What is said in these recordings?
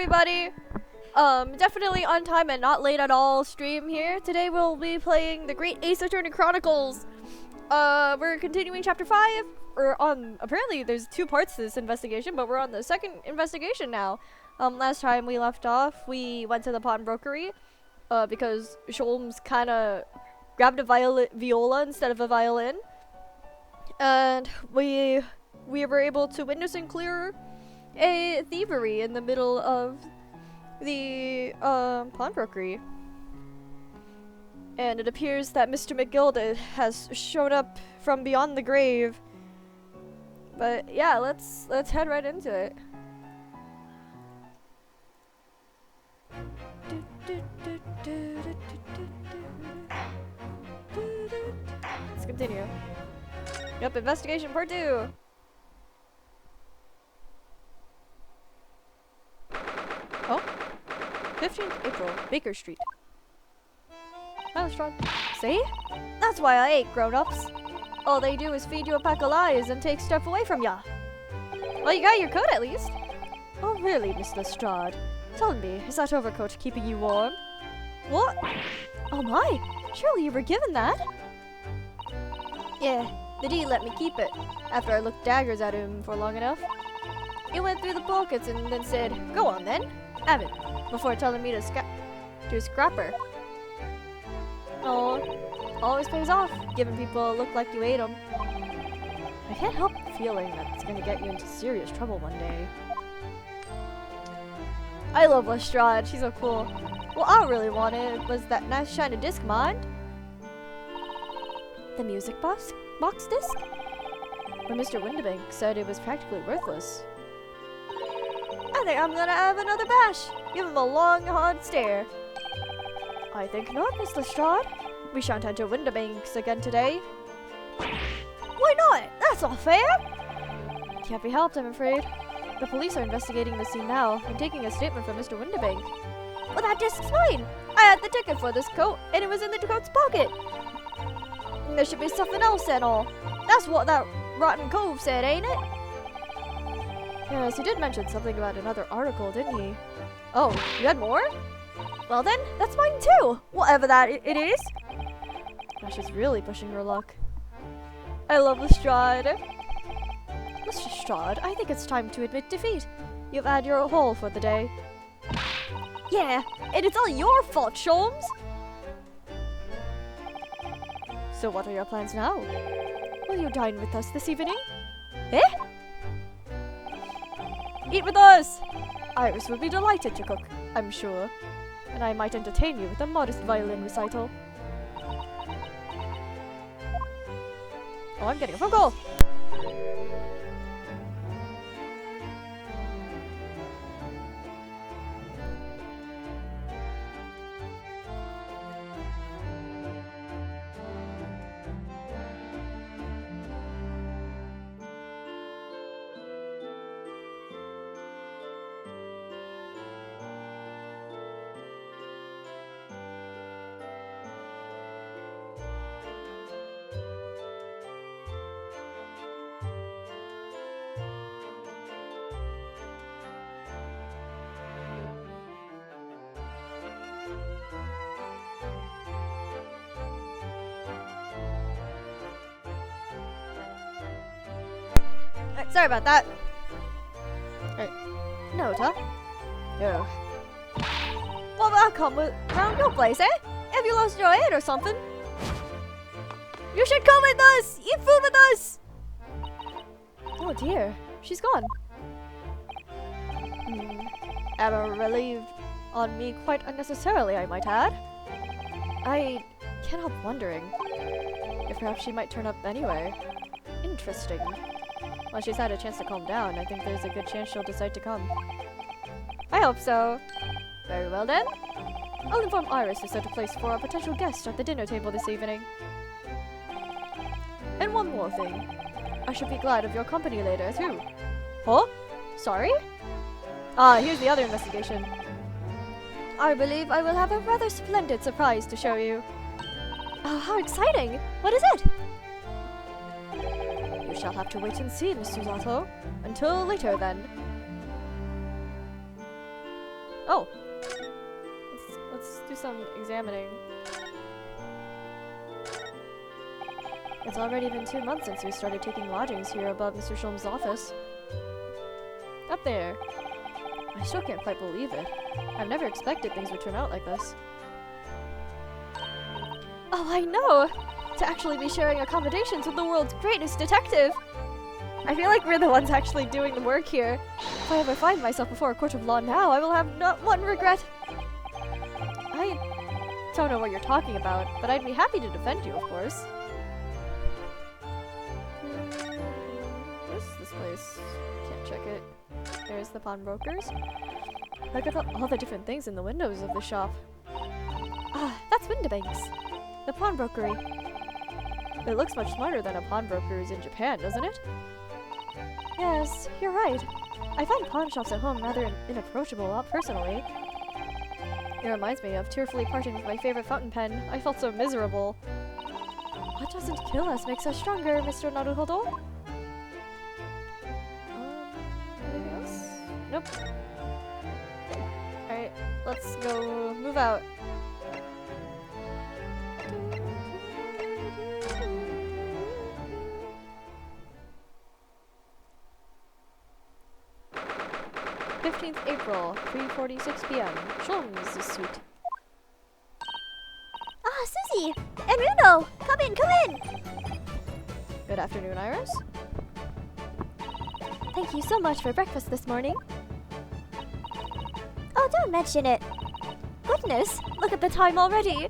everybody! Definitely on time and not late at all stream here. Today we'll be playing the Great Ace Attorney Chronicles. We're continuing chapter 5. Apparently there's 2 parts to this investigation, but we're on the second investigation now. Last time we left off, we went to the pawnbrokery, because Holmes kinda grabbed a viola instead of a violin. And we were able to witness and clear a thievery in the middle of the pawnbrokery. And it appears that Mr. McGilda has shown up from beyond the grave. But yeah, let's head right into it. Let's continue. Yep, investigation part 2. Oh, 15th April, Baker Street. Hi, Lestrade. See? That's why I hate grown-ups. All they do is feed you a pack of lies and take stuff away from ya. Well, you got your coat at least. Oh, really, Miss Lestrade? Tell me, is that overcoat keeping you warm? What? Oh my, surely you were given that? Yeah, the D let me keep it, after I looked daggers at him for long enough. He went through the pockets and then said, "Go on then, have it," before telling me to scrap her. Oh, always pays off, giving people a look like you ate them. I can't help feeling that it's gonna get you into serious trouble one day. I love Lestrade, she's so cool. What I really wanted was that nice shiny disc, mind? The music box disc? But Mr. Windibank said it was practically worthless. I think I'm gonna have another bash. Give him a long, hard stare. I think not, Miss Lestrade. We shan't enter Windibanks again today. Why not? That's not fair. Can't be helped, I'm afraid. The police are investigating the scene now and taking a statement from Mr. Windibank. Well, that disc's mine. I had the ticket for this coat, and it was in the coat's pocket. And there should be something else and all. That's what that rotten cove said, ain't it? Yes, he did mention something about another article, didn't he? Oh, you had more? Well then, that's mine too, whatever that it is. Now she's really pushing her luck. I love Lestrade. Mr. Lestrade, I think it's time to admit defeat. You've had your haul for the day. Yeah, and it's all your fault, Holmes. So what are your plans now? Will you dine with us this evening? Eh? Eat with us! Iris will be delighted to cook, I'm sure. And I might entertain you with a modest violin recital. Oh, I'm getting a phone call! Alright, sorry about that. Alright. No, huh? No. Well, I'll come around your place, eh? Have you lost your head or something? You should come with us! Eat food with us! Oh dear, she's gone. Emma relieved on me quite unnecessarily, I might add. I can't help wondering if perhaps she might turn up anyway. Interesting. Well, she's had a chance to calm down. I think there's a good chance she'll decide to come. I hope so. Very well then. I'll inform Iris to set a place for our potential guest at the dinner table this evening. And one more thing. I should be glad of your company later, too. Huh? Sorry? Here's the other investigation. I believe I will have a rather splendid surprise to show you. Oh, how exciting! What is it? You shall have to wait and see, Miss Susato. Until later, then. Oh. Let's do some examining. It's already been 2 months since we started taking lodgings here above Mr. Holmes' office. Up there. I still can't quite believe it. I've never expected things would turn out like this. Oh, I know! To actually be sharing accommodations with the world's greatest detective! I feel like we're the ones actually doing the work here. If I ever find myself before a court of law now, I will have not one regret. I don't know what you're talking about, but I'd be happy to defend you, of course. Where's this place? Can't check it. There's the pawnbrokers. Look at all the different things in the windows of the shop. Ah, that's Windibank's. The pawnbrokery. It looks much smarter than a pawnbroker's in Japan, doesn't it? Yes, you're right. I find pawn shops at home rather inapproachable, personally. It reminds me of tearfully parting with my favorite fountain pen. I felt so miserable. What doesn't kill us makes us stronger, Mr. Naruhodo. Anything else? Nope. Alright, let's go move out. April, 3:46 p.m. Holmes' suite. Ah, Susie! And Runo! Come in, come in! Good afternoon, Iris. Thank you so much for breakfast this morning. Oh, don't mention it. Goodness, look at the time already.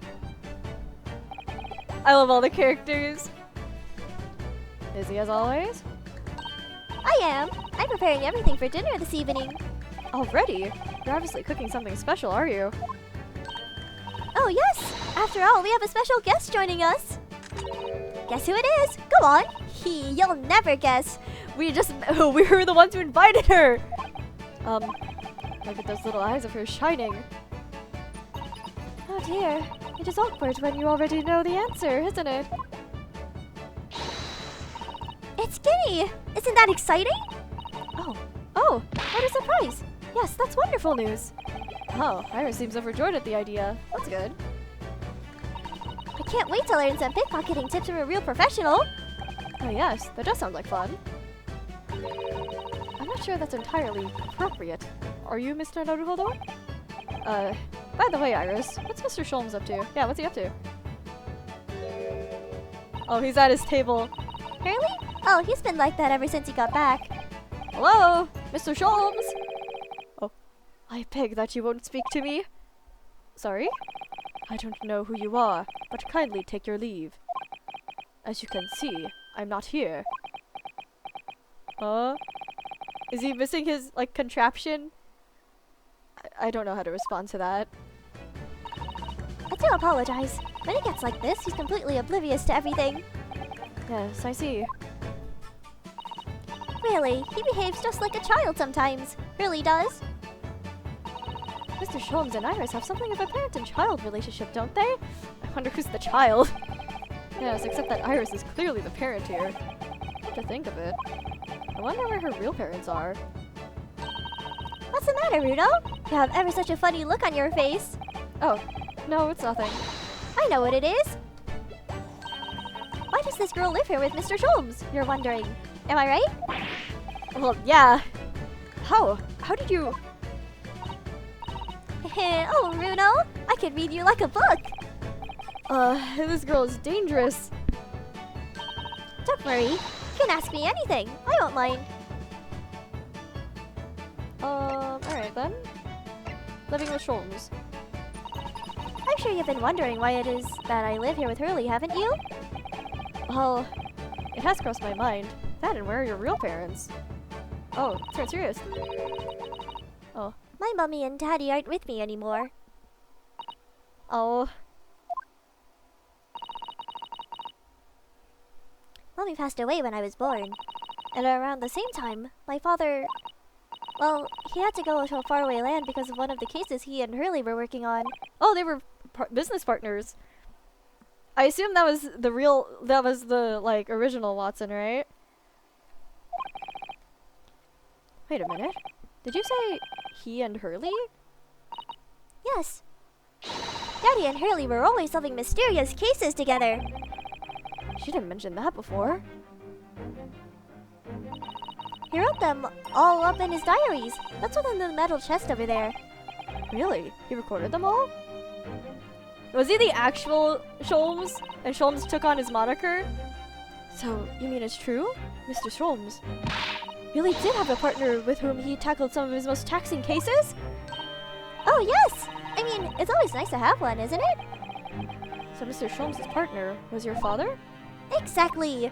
I love all the characters. Busy as always? I am. I'm preparing everything for dinner this evening. Already? You're obviously cooking something special, are you? Oh yes! After all, we have a special guest joining us. Guess who it is? Go on. You'll never guess. We were the ones who invited her! Look at those little eyes of hers shining. Oh dear. It is awkward when you already know the answer, isn't it? It's Ginny! Isn't that exciting? Oh, what a surprise! Yes, that's wonderful news. Oh, Iris seems overjoyed at the idea. That's good. I can't wait to learn some pickpocketing tips from a real professional. Oh yes, that does sound like fun. I'm not sure that's entirely appropriate. Are you Mr. Naruhodo? By the way, Iris, what's Mr. Holmes up to? Yeah, what's he up to? Oh, he's at his table. Hurley? Oh, he's been like that ever since he got back. Hello, Mr. Holmes! Oh, I beg that you won't speak to me. Sorry? I don't know who you are, but kindly take your leave. As you can see, I'm not here. Is he missing his, like, contraption? I don't know how to respond to that. I do apologize. When he gets like this, he's completely oblivious to everything. Yes, I see. Really, he behaves just like a child sometimes. Really does. Mr. Holmes and Iris have something of a parent and child relationship, don't they? I wonder who's the child. Yes, except that Iris is clearly the parent here. Come to think of it, I wonder where her real parents are. What's the matter, Runo? You have ever such a funny look on your face. Oh, no, it's nothing. I know what it is. Why does this girl live here with Mr. Holmes? You're wondering. Am I right? Well, yeah. How? How did you... Oh, Runo, I could read you like a book. This girl is dangerous. Don't worry. You can ask me anything. I won't mind. Alright then. Living with Holmes. I'm sure you've been wondering why it is that I live here with Hurley, haven't you? Well, it has crossed my mind. That and where are your real parents? Oh, turn serious. Oh. My mommy and daddy aren't with me anymore. Oh. Mommy passed away when I was born. And around the same time, my father... Well, he had to go to a faraway land because of one of the cases he and Hurley were working on. Oh, they were business partners. I assume that was the, like, original Watson, right? Wait a minute. Did you say he and Hurley? yes. Daddy and Hurley were always solving mysterious cases together. She didn't mention that before. He wrote them all up in his diaries. That's what's in the metal chest over there. Really? He recorded them all? Was he the actual Holmes? And Holmes took on his moniker? So, you mean it's true? Mr. Holmes really did have a partner with whom he tackled some of his most taxing cases? Oh, yes! I mean, it's always nice to have one, isn't it? So Mr. Holmes' partner was your father? Exactly!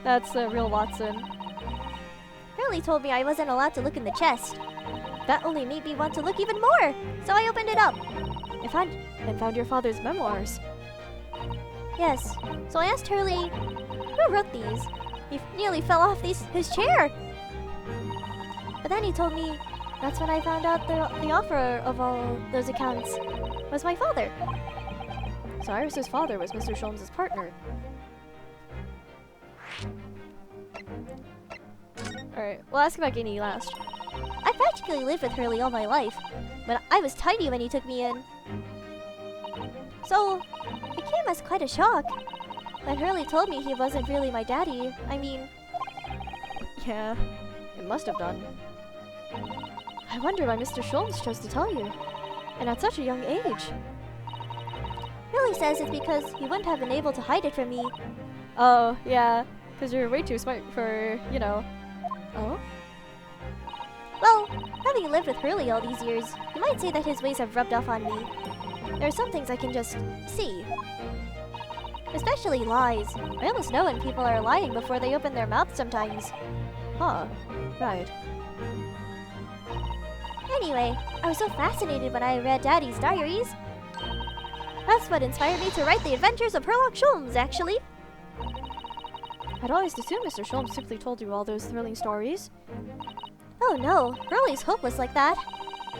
That's the real Watson. Hurley told me I wasn't allowed to look in the chest. That only made me want to look even more, so I opened it up. And found your father's memoirs. Yes, so I asked Hurley, who wrote these? He nearly fell off his chair. But then he told me that's when I found out the author of all those accounts was my father. So Iris's father was Mr. Holmes' partner. Alright, we'll ask about Guinea last. I practically lived with Hurley all my life, but I was tiny when he took me in. So, it came as quite a shock when Hurley told me he wasn't really my daddy. I mean... Yeah, it must have done. I wonder why Mr. Holmes chose to tell you, and at such a young age. Hurley says it's because he wouldn't have been able to hide it from me. Oh, yeah, because you're way too smart for, you know... Oh? Well, having lived with Hurley all these years, you might say that his ways have rubbed off on me. There are some things I can just see. Especially lies. I almost know when people are lying before they open their mouths sometimes. Huh. Right. Anyway, I was so fascinated when I read Daddy's diaries. That's what inspired me to write The Adventures of Sherlock Holmes, actually. I'd always assumed Mr. Holmes simply told you all those thrilling stories. Oh no, Hurley's hopeless like that.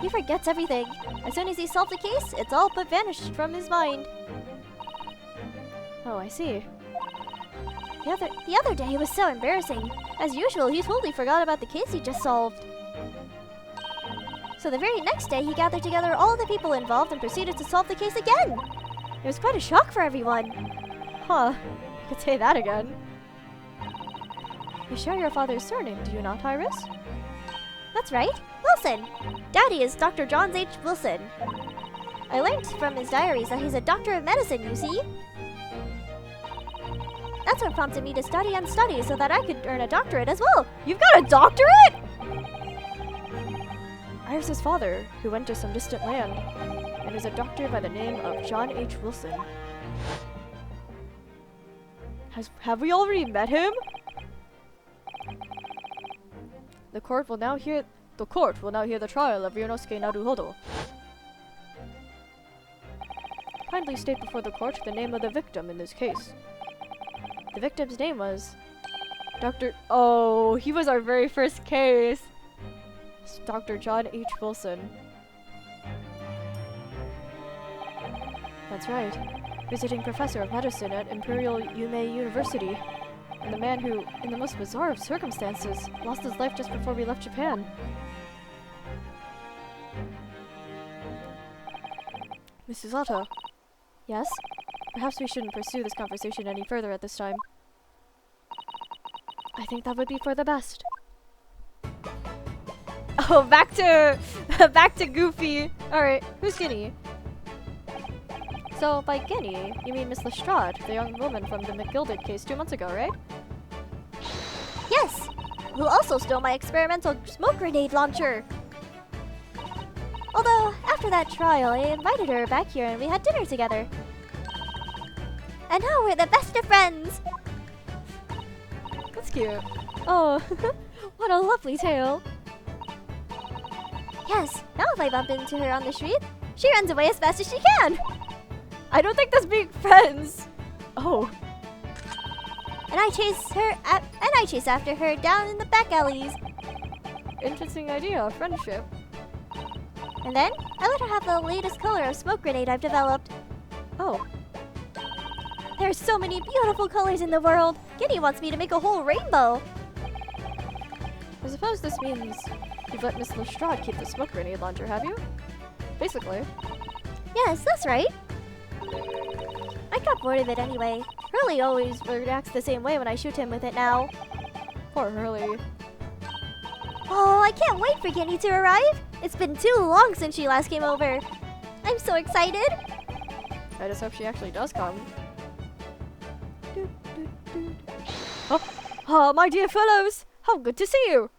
He forgets everything. As soon as he solves a case, it's all but vanished from his mind. Oh, I see. The other day, it was so embarrassing. As usual, he totally forgot about the case he just solved. So the very next day, he gathered together all the people involved and proceeded to solve the case again. It was quite a shock for everyone. Huh. You could say that again. You share your father's surname, do you not, Iris? That's right. Wilson. Daddy is Dr. John H. Wilson. I learned from his diaries that he's a doctor of medicine, you see. That's what prompted me to study and study so that I could earn a doctorate as well. You've got a doctorate?! Iris's father, who went to some distant land, and is a doctor by the name of John H. Wilson. Have we already met him? The court will now hear the trial of Ryonosuke Naruhodo. Kindly state before the court the name of the victim in this case. The victim's name was Dr. Oh, he was our very first case. It's Dr. John H. Wilson. That's right. Visiting professor of medicine at Imperial Yume University. And the man who, in the most bizarre of circumstances, lost his life just before we left Japan. Mrs. Otto. Yes? Perhaps we shouldn't pursue this conversation any further at this time. I think that would be for the best. Oh, back to Goofy. Alright, who's Guinea? So, by Guinea, you mean Miss Lestrade, the young woman from the McGilded case 2 months ago, right? Yes! Who also stole my experimental smoke grenade launcher. Although, after that trial, I invited her back here and we had dinner together. And now we're the best of friends! That's cute. Oh, what a lovely tale. Yes, now if I bump into her on the street, she runs away as fast as she can! I don't think that's being friends. Oh. And I chase after her down in the back alleys. Interesting idea, friendship. And then, I let her have the latest color of smoke grenade I've developed. Oh. There are so many beautiful colors in the world. Guinea wants me to make a whole rainbow. I suppose this means you've let Miss Lestrade keep the smoke grenade launcher, have you? Basically. Yes, that's right. I got bored of it anyway. Hurley always reacts the same way when I shoot him with it now. Poor Hurley. Oh, I can't wait for Kenny to arrive. It's been too long since she last came over. I'm so excited. I just hope she actually does come. Oh, my dear fellows! How good to see you!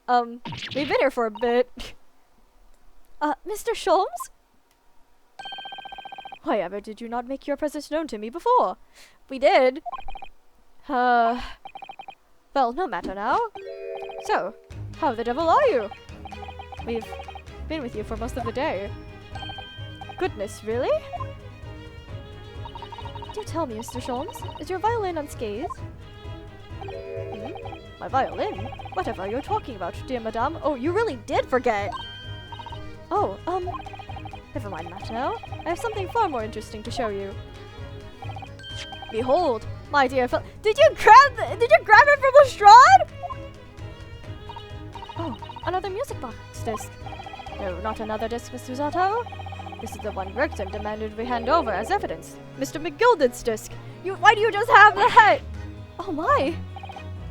We've been here for a bit. Mr. Holmes? Why ever did you not make your presence known to me before? We did. Well, no matter now. So, how the devil are you? We've been with you for most of the day. Goodness, really? Do tell me, Mr. Holmes, is your violin unscathed? My violin? Whatever are you talking about, dear madame? Oh, you really did forget! Oh, never mind that now. I have something far more interesting to show you. Behold, my dear did you grab it from the Strahd? Oh, another music box disc. No, not another disc, Mr. Zato. This is the one Gregson demanded we hand over as evidence. Mr. McGilden's disc. Why do you just have that? Oh my.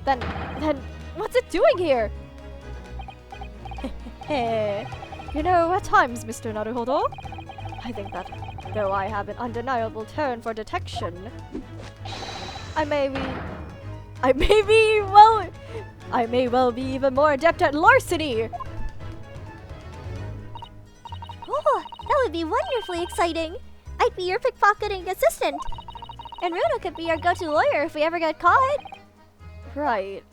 Then, what's it doing here? You know, at times, Mr. Naruhodo, I think that though I have an undeniable turn for detection, I may well be even more adept at larceny. Oh, that would be wonderfully exciting. I'd be your pickpocketing assistant. And Runa could be our go-to lawyer if we ever get caught. Right.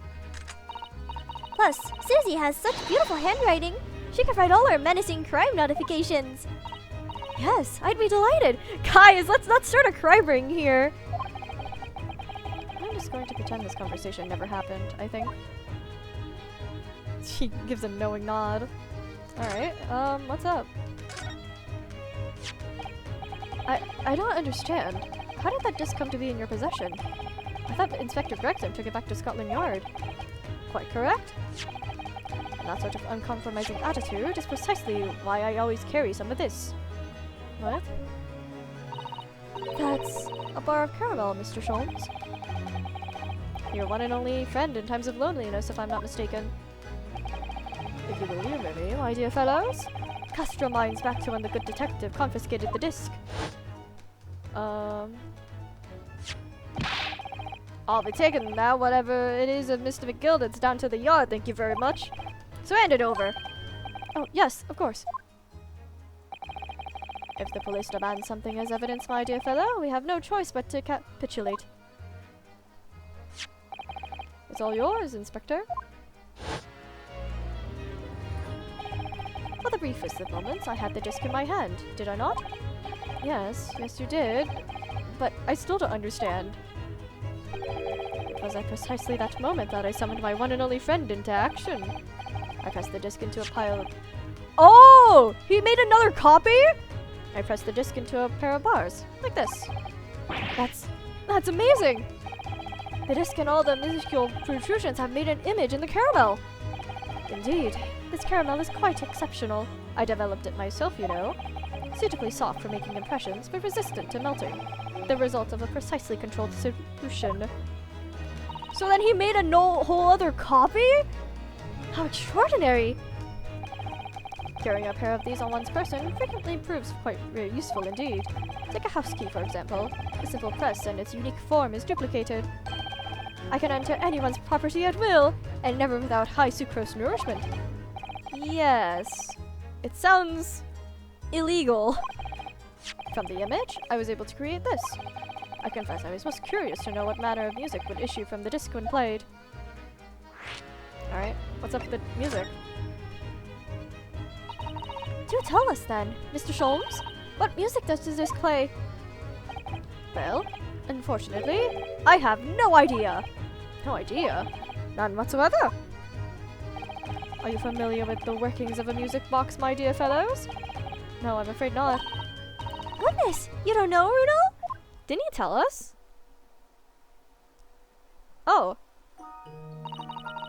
Plus, Susie has such beautiful handwriting. She could write all our menacing crime notifications. Yes, I'd be delighted. Guys, let's start a crime ring here. I'm just going to pretend this conversation never happened, I think. She gives a knowing nod. Alright, what's up? I don't understand. How did that disc come to be in your possession? I thought Inspector Gregson took it back to Scotland Yard. Quite correct. And that sort of uncompromising attitude is precisely why I always carry some of this. What? That's a bar of caramel, Mr. Holmes. Your one and only friend in times of loneliness, if I'm not mistaken. If you will humor me, my dear fellows, cast your minds back to when the good detective confiscated the disc. I'll be taking now whatever it is of Mr. McGilden's down to the yard, thank you very much. So hand it over. Oh, yes, of course. If the police demand something as evidence, my dear fellow, we have no choice but to capitulate. It's all yours, Inspector. For the briefest of moments, I had the disc in my hand, did I not? Yes, you did. But I still don't understand. It was at precisely that moment that I summoned my one and only friend into action. I pressed the disc into a pile of... Oh! He made another copy?! I pressed the disc into a pair of bars, like this. That's amazing! The disc and all the minuscule protrusions have made an image in the caramel! Indeed, this caramel is quite exceptional. I developed it myself, you know. Suitably soft for making impressions, but resistant to melting. The result of a precisely controlled solution. So then he made a whole other copy? How extraordinary! Carrying a pair of these on one's person frequently proves quite useful indeed. Take a house key, for example. A simple press and its unique form is duplicated. I can enter anyone's property at will, and never without high sucrose nourishment. Yes. It sounds illegal. From the image, I was able to create this. I confess I was most curious to know what manner of music would issue from the disc when played. Alright, what's up with the music? Do tell us then, Mr. Holmes. What music does this disc play? Well, unfortunately, I have no idea. No idea? None whatsoever. Are you familiar with the workings of a music box, my dear fellows? No, I'm afraid not. Goodness, you don't know, Runo? Didn't he tell us? Oh.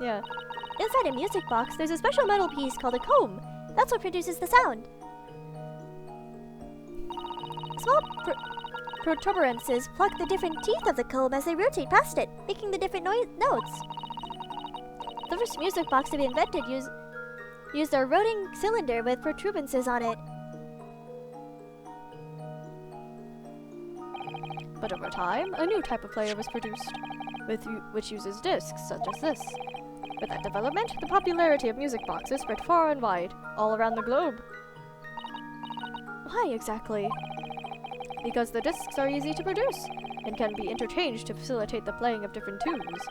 Yeah. Inside a music box, there's a special metal piece called a comb. That's what produces the sound. small protuberances pluck the different teeth of the comb as they rotate past it, making the different notes. The first music box to be invented used a rotating cylinder with protuberances on it. But over time, a new type of player was produced, which uses discs such as this. With that development, the popularity of music boxes spread far and wide, all around the globe. Why exactly? Because the discs are easy to produce, and can be interchanged to facilitate the playing of different tunes.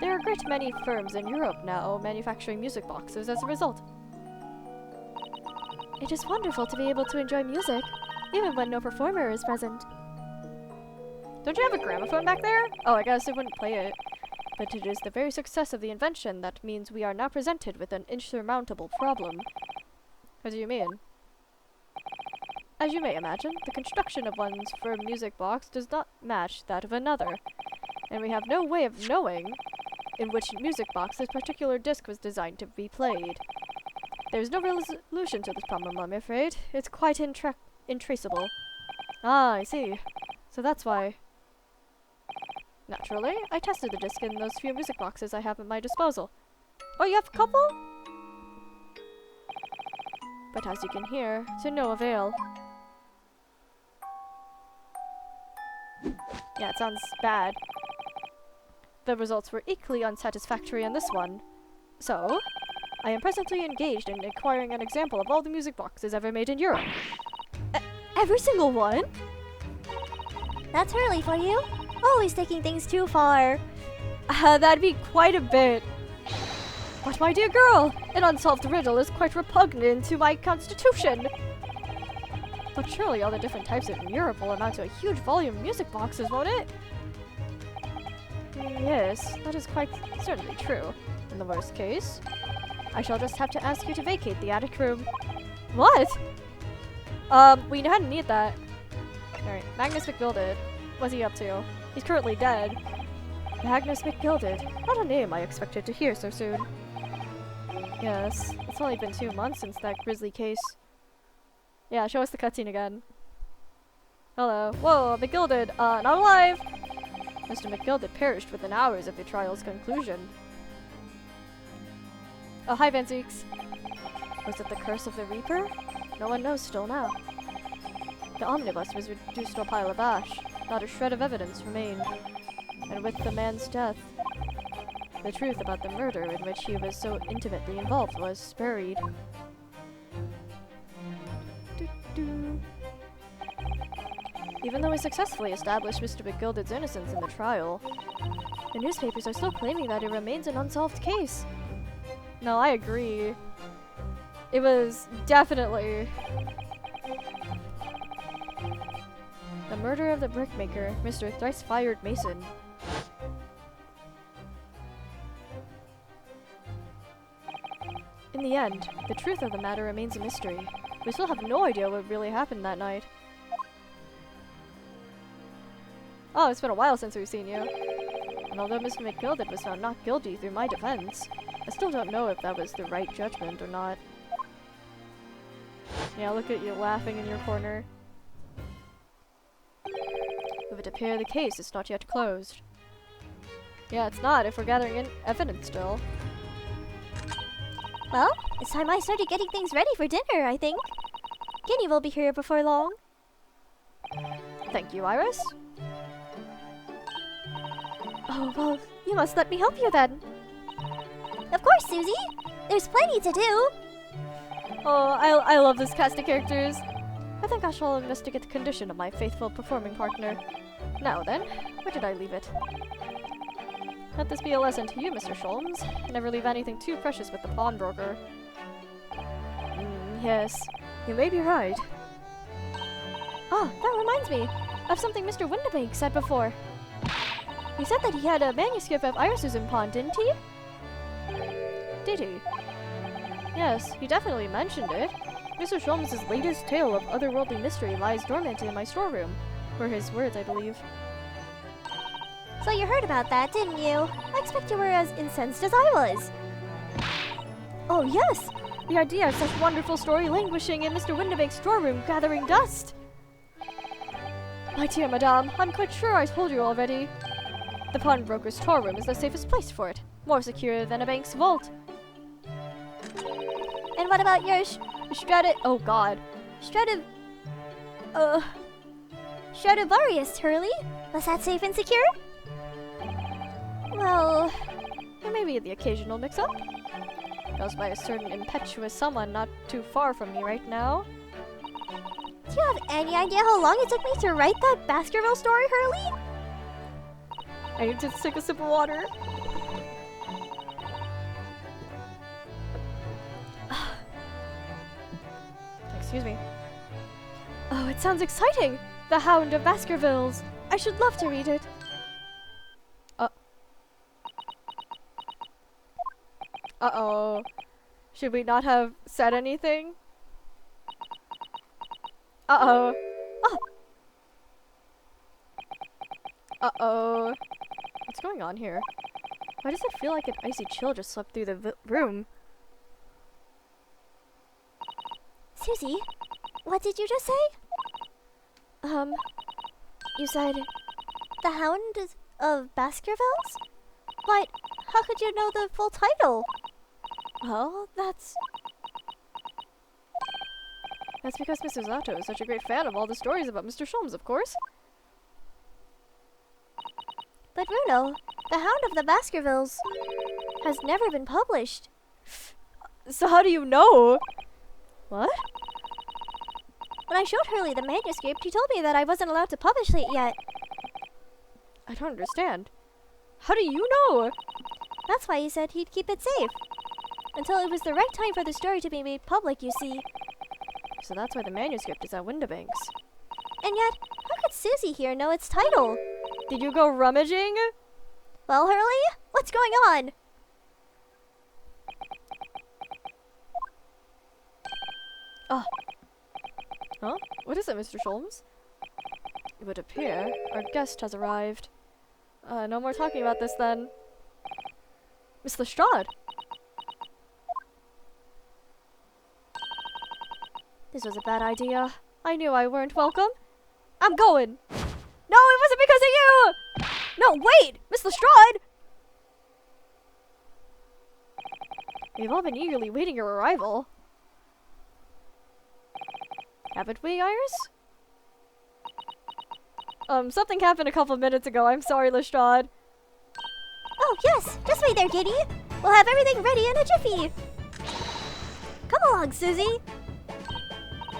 There are a great many firms in Europe now manufacturing music boxes as a result. It is wonderful to be able to enjoy music, even when no performer is present. Don't you have a gramophone back there? Oh, I guess it wouldn't play it. But it is the very success of the invention that means we are now presented with an insurmountable problem. What do you mean? As you may imagine, the construction of one's firm music box does not match that of another, and we have no way of knowing in which music box this particular disc was designed to be played. There is no resolution to this problem, I'm afraid. It's quite intraceable. Ah, I see. So that's why. Naturally, I tested the disc in those few music boxes I have at my disposal. Oh, you have a couple? But as you can hear, to no avail. Yeah, it sounds bad. The results were equally unsatisfactory on this one. So, I am presently engaged in acquiring an example of all the music boxes ever made in Europe. Every single one? That's Hurley for you. Always taking things too far. That'd be quite a bit. But my dear girl, an unsolved riddle is quite repugnant to my constitution. But surely all the different types in Europe will amount to a huge volume of music boxes, won't it? Yes, that is quite certainly true. In the worst case, I shall just have to ask you to vacate the attic room. What? We hadn't need that. Alright, Magnus McGilded. What's he up to? He's currently dead. Magnus McGilded. Not a name I expected to hear so soon. Yes, it's only been 2 months since that grisly case. Yeah, show us the cutscene again. Hello. Whoa, McGilded, not alive! Mr. McGilded perished within hours of the trial's conclusion. Oh, hi, Van Zeeks. Was it the curse of the Reaper? No one knows still now. The omnibus was reduced to a pile of ash. Not a shred of evidence remained. And with the man's death, the truth about the murder in which he was so intimately involved was buried. Even though we successfully established Mr. McGilded's innocence in the trial, the newspapers are still claiming that it remains an unsolved case. No, I agree. It was definitely the murder of the brickmaker, Mr. Thrice-Fired Mason. In the end, the truth of the matter remains a mystery. We still have no idea what really happened that night. Oh, it's been a while since we've seen you. And although Mr. McGilded was found not guilty through my defense, I still don't know if that was the right judgment or not. Yeah, look at you laughing in your corner. It would appear the case is not yet closed. Yeah, it's not if we're gathering in evidence still. Well, it's time I started getting things ready for dinner, I think. Ginny will be here before long. Thank you, Iris. Oh, well, you must let me help you then. Of course, Susie. There's plenty to do. Oh, I love this cast of characters. I think I shall investigate the condition of my faithful performing partner. Now then, where did I leave it? Let this be a lesson to you, Mr. Holmes. Never leave anything too precious with the pawnbroker. Yes, you may be right. Ah, that reminds me of something Mr. Windibank said before. He said that he had a manuscript of Iris's in pawn, didn't he? Did he? Yes, he definitely mentioned it. Mr. Holmes' latest tale of otherworldly mystery lies dormant in my storeroom. Were his words, I believe. So you heard about that, didn't you? I expect you were as incensed as I was. Oh yes! The idea of such wonderful story languishing in Mr. Windibank's storeroom gathering dust! My dear madame, I'm quite sure I told you already. The pawnbroker's storeroom is the safest place for it. More secure than a bank's vault. And what about your Oh god. Stradivarius, Hurley? Was that safe and secure? Well, there may be the occasional mix-up. Caused by a certain impetuous someone not too far from me right now. Do you have any idea how long it took me to write that Baskerville story, Hurley? I need to take a sip of water. Excuse me. Oh, it sounds exciting! The Hound of Baskervilles! I should love to read it. Uh-oh. Should we not have said anything? Uh-oh. Oh! Uh-oh. What's going on here? Why does it feel like an icy chill just swept through the room? Susie, what did you just say? You said the Hound of Baskervilles? But how could you know the full title? Well, that's because Mrs. Zato is such a great fan of all the stories about Mr. Holmes, of course. But Bruno, the Hound of the Baskervilles has never been published. So how do you know? What? When I showed Hurley the manuscript, he told me that I wasn't allowed to publish it yet. I don't understand. How do you know? That's why he said he'd keep it safe. Until it was the right time for the story to be made public, you see. So that's why the manuscript is at Windibank's. And yet, how could Susie here know its title? Did you go rummaging? Well, Hurley, what's going on? Oh. Huh? What is it, Mr. Holmes? It would appear our guest has arrived. No more talking about this then. Miss Lestrade! This was a bad idea. I knew I weren't welcome. I'm going! No, it wasn't because of you! No, wait! Miss Lestrade! We've all been eagerly waiting your arrival. Haven't we, Iris? Something happened a couple of minutes ago. I'm sorry, Lestrade. Oh, yes! Just wait there, Kitty! We'll have everything ready in a jiffy! Come along, Susie!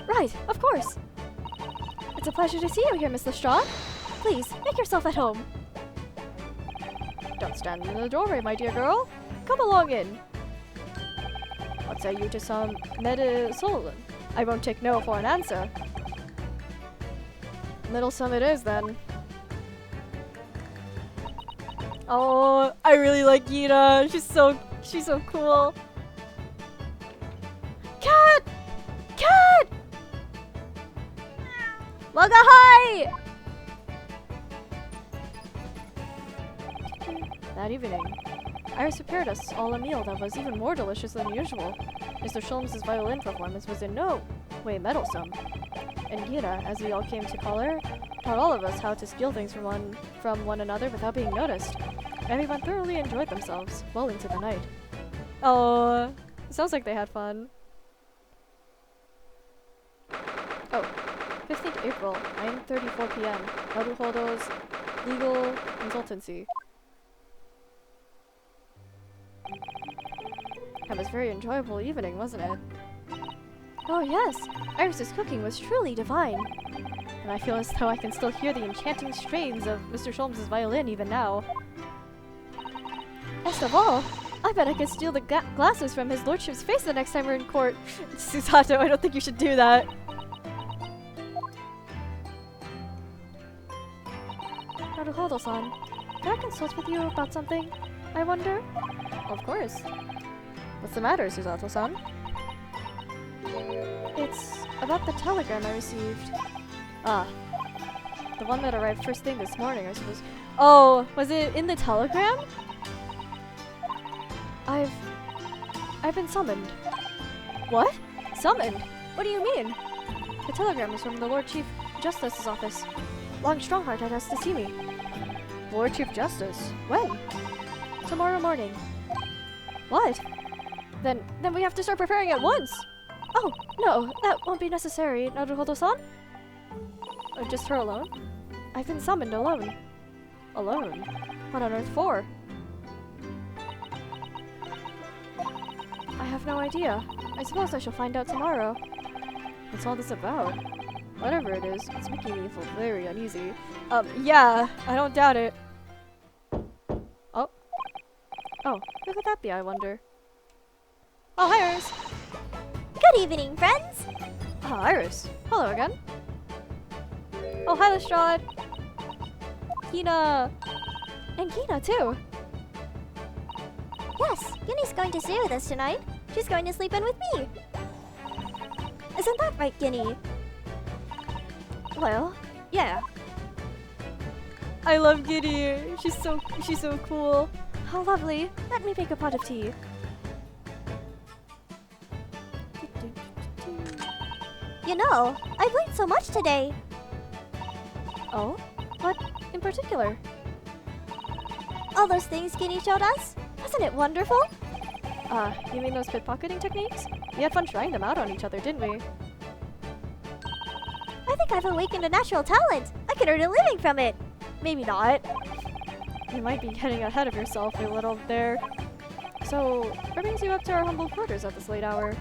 Right, of course. It's a pleasure to see you here, Miss Lestrade. Please, make yourself at home. Don't stand in the doorway, my dear girl. Come along in. What say you to some medicine? I won't take no for an answer. Little some it is, then. Oh, I really like Gita. She's so cool. Cat! Cat! Waga hi! That evening, Iris prepared us all a meal that was even more delicious than usual. Mr. Sholmes' violin performance was in no way meddlesome, and Gita, as we all came to call her, taught all of us how to steal things from one another without being noticed. Everyone thoroughly enjoyed themselves well into the night. Oh, sounds like they had fun. Oh, 15th April, 9:34 p.m. Naruhodo's legal consultancy. That was a very enjoyable evening, wasn't it? Oh yes, Iris's cooking was truly divine. And I feel as though I can still hear the enchanting strains of Mr. Sholmes' violin even now. Best of all, I bet I could steal the glasses from his lordship's face the next time we're in court. Susato, I don't think you should do that. Naruhodo-san, can I consult with you about something, I wonder? Of course. What's the matter, Susato-san? It's about the telegram I received. Ah. The one that arrived first thing this morning, I suppose. Oh, was it in the telegram? I've been summoned. What? Summoned? What do you mean? The telegram is from the Lord Chief Justice's office. Long Strongheart had asked to see me. Lord Chief Justice? When? Tomorrow morning. What? Then we have to start preparing at once! Oh, no, that won't be necessary, Naruhodo-san? Just her alone? I've been summoned alone. Alone? What on earth for? I have no idea. I suppose I shall find out tomorrow. What's all this about? Whatever it is, it's making me feel very uneasy. Yeah, I don't doubt it. Oh. Oh, who could that be, I wonder? Oh, hi, Iris! Good evening, friends! Oh, Iris. Hello again. Oh, hi, Lestrade! Kina! And Kina, too! Yes, Ginny's going to stay with us tonight. She's going to sleep in with me. Isn't that right, Ginny? Well, yeah. I love Giddy. She's so cool. How lovely. Let me make a pot of tea. You know, I've learned so much today. Oh? What in particular? All those things Ginny showed us. Wasn't it wonderful? You mean those pickpocketing techniques? We had fun trying them out on each other, didn't we? I think I've awakened a natural talent. I could earn a living from it. Maybe not. You might be getting ahead of yourself a little there. So, what brings you up to our humble quarters at this late hour?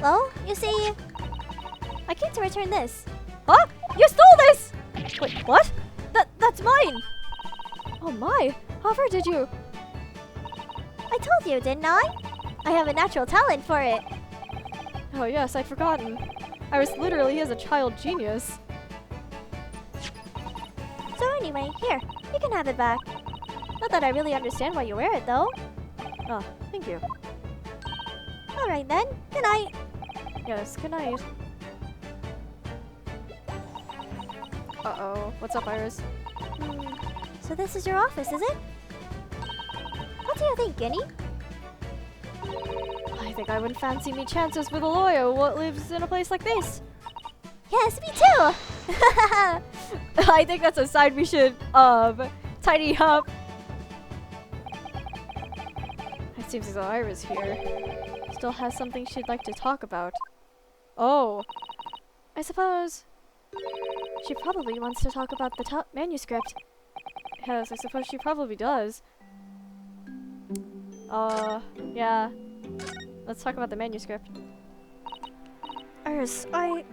Well, you see, I came to return this. Huh? You stole this! Wait, what? That's mine! Oh my! However did you? I told you, didn't I? I have a natural talent for it. Oh yes, I'd forgotten. Iris literally is a child genius. So anyway, here, you can have it back. Not that I really understand why you wear it, though. Ah, thank you. Alright then, good night. Yes, good night. Uh-oh, what's up, Iris? So this is your office, is it? What do you think, Ginny? I think I wouldn't fancy me chances with a lawyer what lives in a place like this. Yes, me too! I think that's a side we should, tidy up. It seems as though Iris here still has something she'd like to talk about. Oh, I suppose she probably wants to talk about the manuscript. Yes, I suppose she probably does. Yeah. Let's talk about the manuscript. Iris, I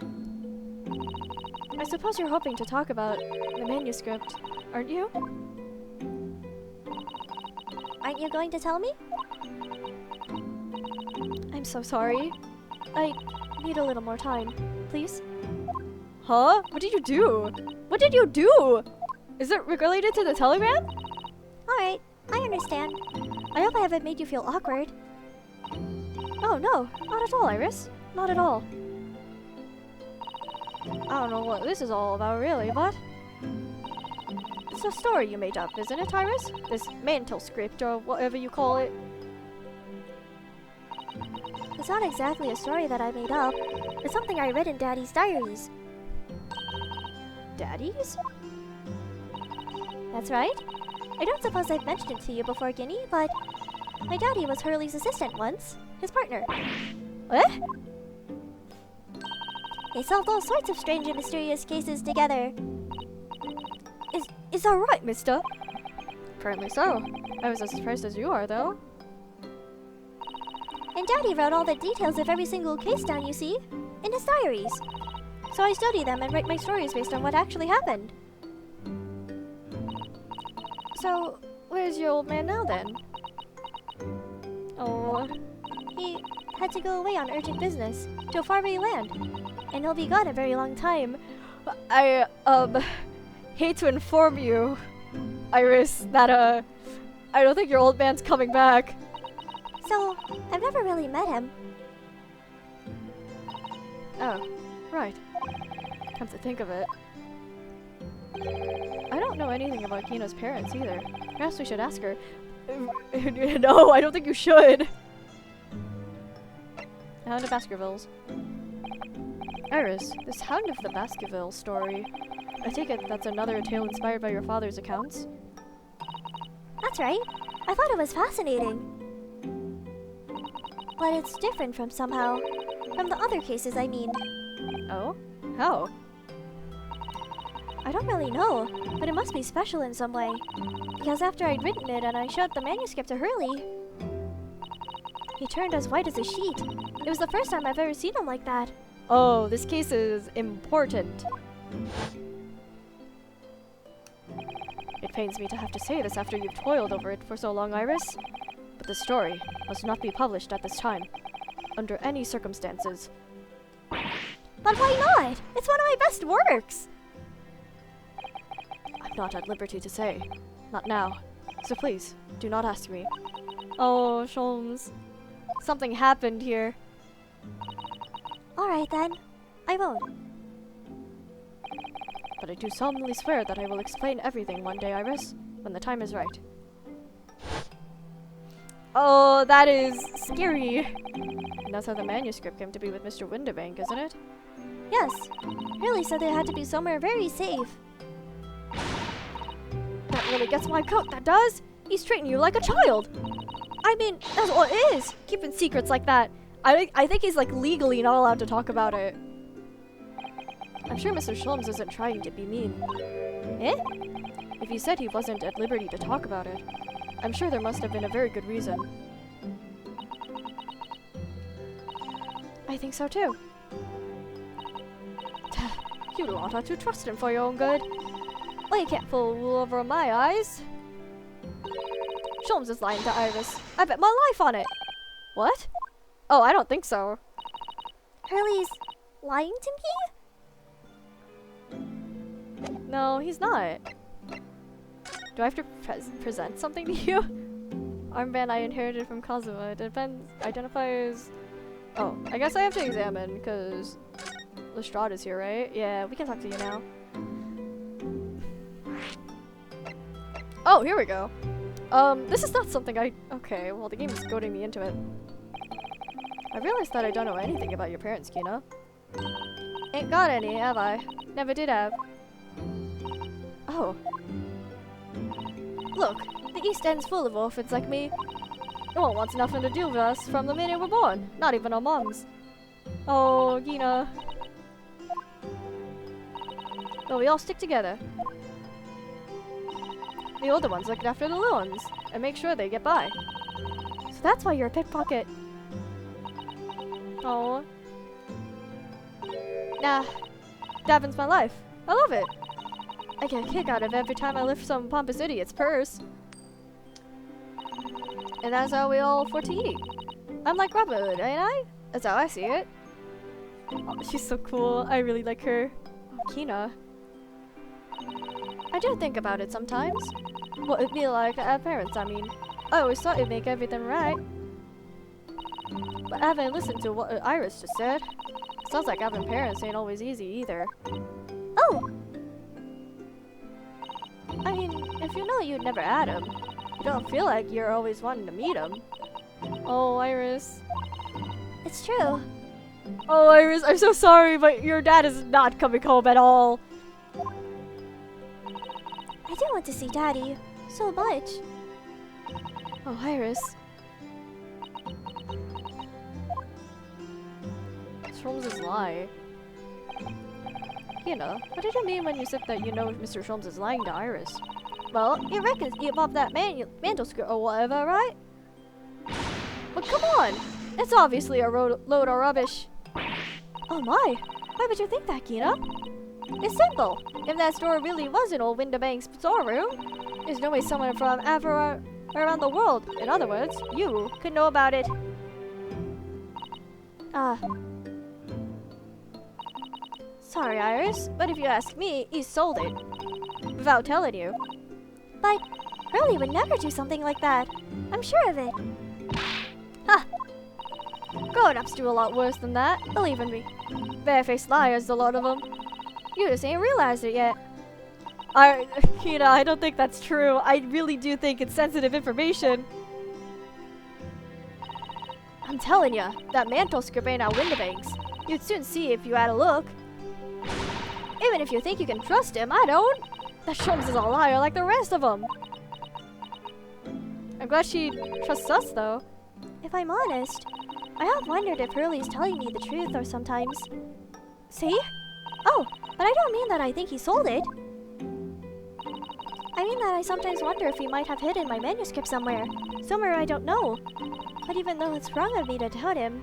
suppose you're hoping to talk about the manuscript, aren't you? Aren't you going to tell me? I'm so sorry. I need a little more time, please. Huh? What did you do? What did you do? Is it related to the telegram? Alright, I understand. I hope I haven't made you feel awkward. Oh no, not at all, Iris. Not at all. I don't know what this is all about really, but it's a story you made up, isn't it, Iris? This mantle script or whatever you call it. It's not exactly a story that I made up. It's something I read in Daddy's diaries. Daddy's? That's right. I don't suppose I've mentioned it to you before, Ginny, but my daddy was Hurley's assistant once. His partner. What? They solved all sorts of strange and mysterious cases together. Is that right, mister? Apparently so. I was as surprised as you are, though. And Daddy wrote all the details of every single case down, you see, in his diaries. So I study them and write my stories based on what actually happened. So, where's your old man now, then? Oh, He had to go away on urgent business to a faraway land, and he'll be gone a very long time. I, hate to inform you, Iris, that, I don't think your old man's coming back. So, I've never really met him. Oh, right. Come to think of it. I don't know anything about Kino's parents either. Perhaps we should ask her. No, I don't think you should. Hound of Baskervilles. Iris, this Hound of the Baskerville story. I take it that's another tale inspired by your father's accounts? That's right. I thought it was fascinating. But it's different from the other cases, I mean. Oh? How? I don't really know, but it must be special in some way. Because after I'd written it and I showed the manuscript to Hurley, he turned as white as a sheet. It was the first time I've ever seen him like that. Oh, this case is important. It pains me to have to say this after you've toiled over it for so long, Iris. But the story must not be published at this time, under any circumstances. But why not? It's one of my best works! I'm not at liberty to say. Not now. So please, do not ask me. Oh, Holmes. Something happened here. Alright then. I won't. But I do solemnly swear that I will explain everything one day, Iris, when the time is right. Oh, that is scary. And that's how the manuscript came to be with Mr. Windibank, isn't it? Yes. Hurley said it had to be somewhere very safe. That really gets my coat, that does! He's treating you like a child! I mean, that's all it is! Keeping secrets like that. I think he's like legally not allowed to talk about it. I'm sure Mr. Holmes isn't trying to be mean. Eh? If he said he wasn't at liberty to talk about it, I'm sure there must have been a very good reason. I think so too. You don't have to trust him for your own good. Well, you can't pull wool over my eyes. Holmes is lying to Iris. I bet my life on it. What? Oh, I don't think so. Hurley's lying to me? No, he's not. Do I have to present something to you? Armband I inherited from Cosima. Identifies... Oh, I guess I have to examine, because Lestrade is here, right? Yeah, we can talk to you now. Oh, here we go. This is not something okay, well, the game is goading me into it. I realized that I don't know anything about your parents, Kina. Ain't got any, have I? Never did have. Oh. Look, the East End's full of orphans like me. No one wants nothing to do with us from the minute we're born, not even our moms. Oh, Gina. But we all stick together. The older ones look after the little ones and make sure they get by. So that's why you're a pickpocket. Oh. Nah, Davin's my life. I love it. I get a kick out of every time I lift some pompous idiot's purse. And that's how we all afford to eat. I'm like Robin Hood, ain't I? That's how I see it. Oh, she's so cool. I really like her. Oh, Kina. I do think about it sometimes. What it'd be like to have parents, I mean. I always thought it'd make everything right. But having listened to what Iris just said, sounds like having parents ain't always easy either. Oh! I mean, if you know you'd never had them, you don't feel like you're always wanting to meet them. Oh, Iris. It's true. Oh, Iris, I'm so sorry, but your dad is not coming home at all. I do want to see Daddy so much. Oh, Iris. Holmes' lie. You know, what did you mean when you said that you know Mr. Holmes is lying to Iris? Well, you reckon he above that mantle skirt or whatever, right? But come on! It's obviously a load of rubbish. Oh my! Why would you think that, Kina? It's simple. If that store really was an old Windibank's storeroom, there's no way someone from ever around the world, in other words, you, could know about it. Sorry, Iris, but if you ask me, he sold it. Without telling you. But Hurley would never do something like that. I'm sure of it. Ha! Grown-ups do a lot worse than that, believe in me. Barefaced liars, a lot of them. You just ain't realized it yet. Kina, I don't think that's true. I really do think it's sensitive information. I'm telling ya, that mantle script ain't out Windibank's. You'd soon see if you had a look. Even if you think you can trust him, I don't. That Holmes is a liar like the rest of them. I'm glad she trusts us, though. If I'm honest, I have wondered if Hurley's telling me the truth or sometimes. See? Oh, but I don't mean that I think he sold it. I mean that I sometimes wonder if he might have hidden my manuscript somewhere. Somewhere I don't know. But even though it's wrong of me to doubt him.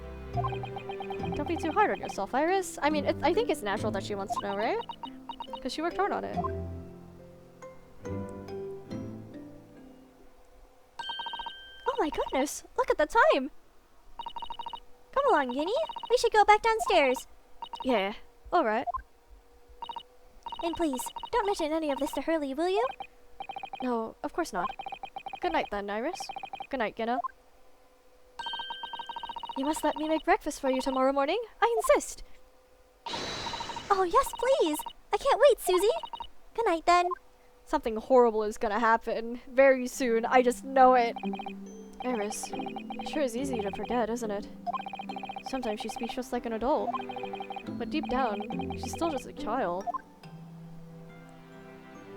Don't be too hard on yourself, Iris. I mean, I think it's natural that she wants to know, right? Because she worked hard on it. Oh my goodness, look at the time! Come along, Guinea. We should go back downstairs. Yeah, alright. And please, don't mention any of this to Hurley, will you? No, of course not. Good night then, Iris. Good night, Gina. You must let me make breakfast for you tomorrow morning. I insist. Oh, yes, please. I can't wait, Susie. Good night, then. Something horrible is gonna happen very soon. I just know it. Iris, it sure is easy to forget, isn't it? Sometimes she speaks just like an adult. But deep down, she's still just a child.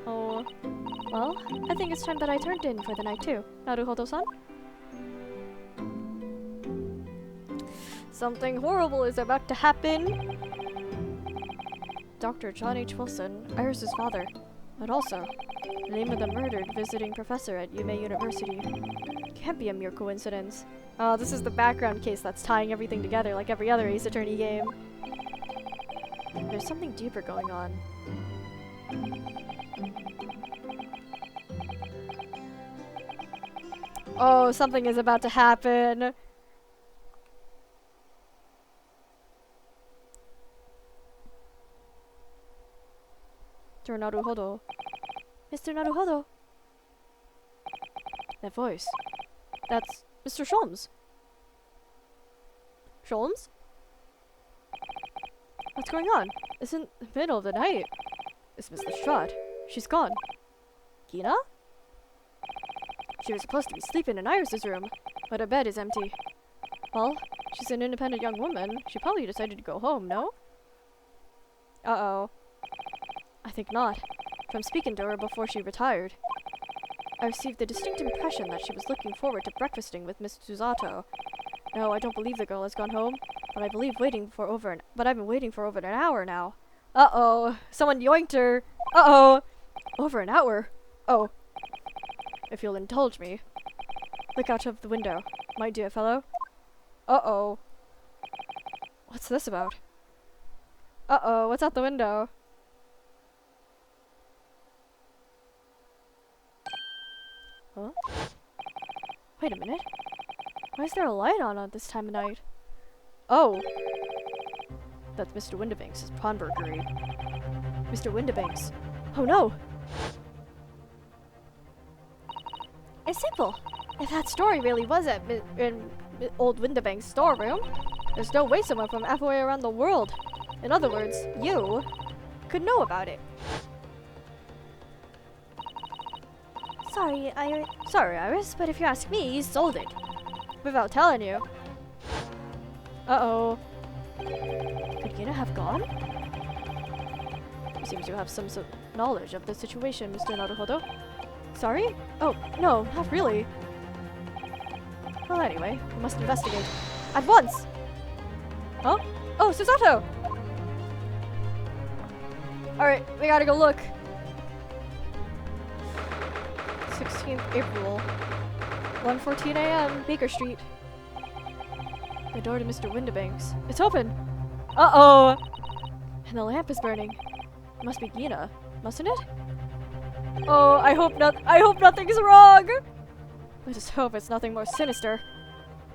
Oh, well, I think it's time that I turned in for the night too. Naruhodo-san? Something horrible is about to happen. Dr. John H. Wilson, Iris' father, but also the name of the murdered visiting professor at Yume University. Can't be a mere coincidence. Oh, this is the background case that's tying everything together like every other Ace Attorney game. There's something deeper going on. Oh, something is about to happen. Naruhodo. Mr. Naruhodo. That voice. That's Mr. Holmes. Holmes? What's going on? It's in the middle of the night. It's Miss Lestrade. She's gone. Gina? She was supposed to be sleeping in Iris' room, but her bed is empty. Well, she's an independent young woman. She probably decided to go home, no? Uh-oh. I think not. From speaking to her before she retired, I received the distinct impression that she was looking forward to breakfasting with Miss Susato. No, I don't believe the girl has gone home, but I've been waiting for over an hour now. Uh-oh. Someone yoinked her. Uh-oh. Over an hour. Oh. If you'll indulge me. Look out of the window, my dear fellow. Uh-oh. What's this about? Uh-oh, what's out the window? Huh? Wait a minute. Why is there a light on at this time of night? Oh! That's Mr. Windibanks' pawnbrokery. Mr. Windibanks. Oh no! It's simple. If that story really was in old Windibanks' storeroom, there's no way someone from halfway around the world, in other words, you, could know about it. Sorry, Iris, but if you ask me, he sold it. Without telling you. Uh-oh. Could Gina have gone? You seem to have some sort of knowledge of the situation, Mr. Naruhodo. Sorry? Oh, no, not really. Well, anyway, we must investigate. At once! Huh? Oh, Susato! Alright, we gotta go look. 16th April, 1:14 a.m., Baker Street. The door to Mr. Windibanks. It's open! Uh-oh! And the lamp is burning. It must be Gina, mustn't it? Oh, I hope nothing's wrong! I just hope it's nothing more sinister.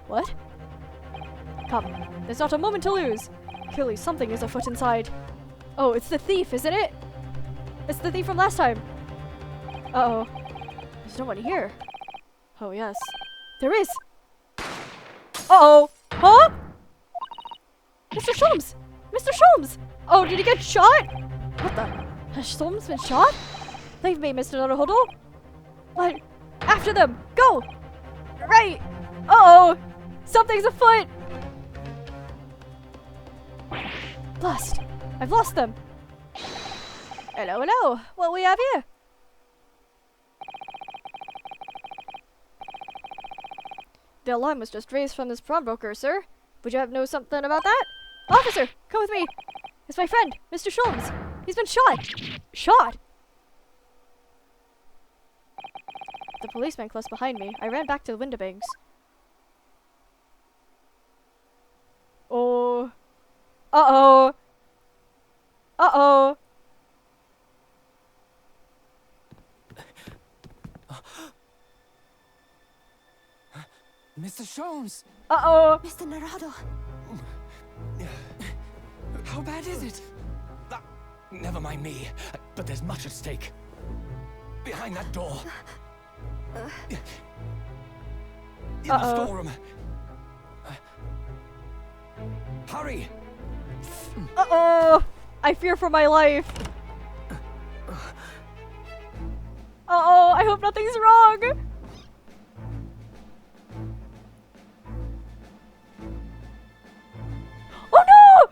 What? Come, there's not a moment to lose. Clearly something is afoot inside. Oh, it's the thief, isn't it? It's the thief from last time. Uh-oh. There's no one here. Oh, yes. There is! Uh-oh! Huh? Mr. Holmes! Mr. Holmes! Oh, did he get shot? What the? Has Holmes been shot? Leave me, Mr. Naruhodo. What? After them! Go! Right! Uh-oh! Something's afoot! Lost. I've lost them. Hello, hello. What we have here? The alarm was just raised from this pawnbroker, sir. Would you have know something about that? Officer, come with me. It's my friend, Mr. Holmes. He's been shot. Shot? The policeman close behind me. I ran back to the window banks. Oh. Uh-oh. Uh-oh. Mr. Holmes! Uh-oh. Mr. Narado. How bad is it? Never mind me, but there's much at stake. Behind that door. In the storeroom. Hurry! Uh-oh. I fear for my life. Uh-oh. I hope nothing's wrong. Oh no!